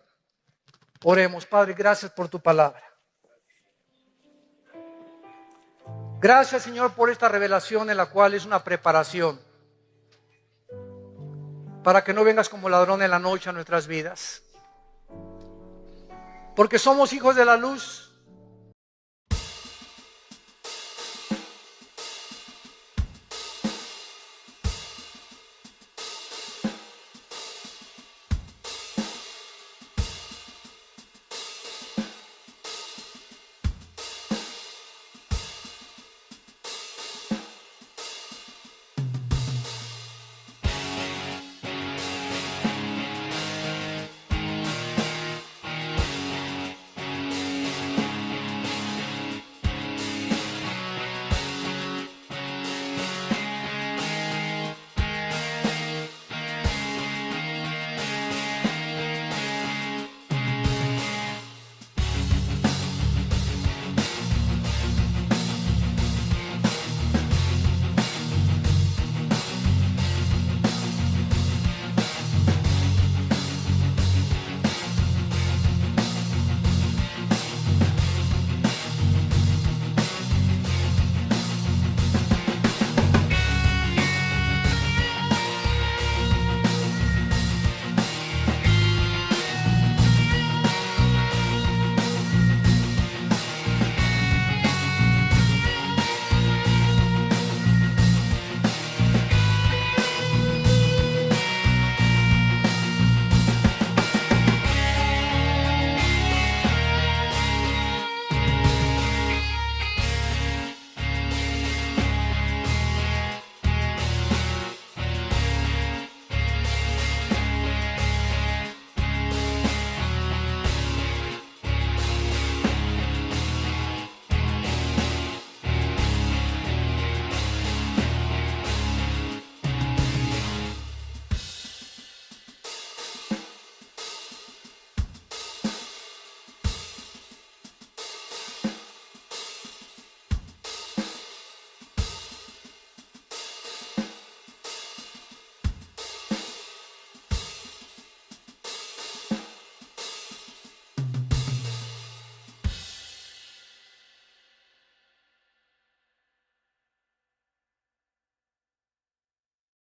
Oremos. Padre, gracias por tu palabra. Gracias, Señor, por esta revelación en la cual es una preparación para que no vengas como ladrón en la noche a nuestras vidas. Porque somos hijos de la luz,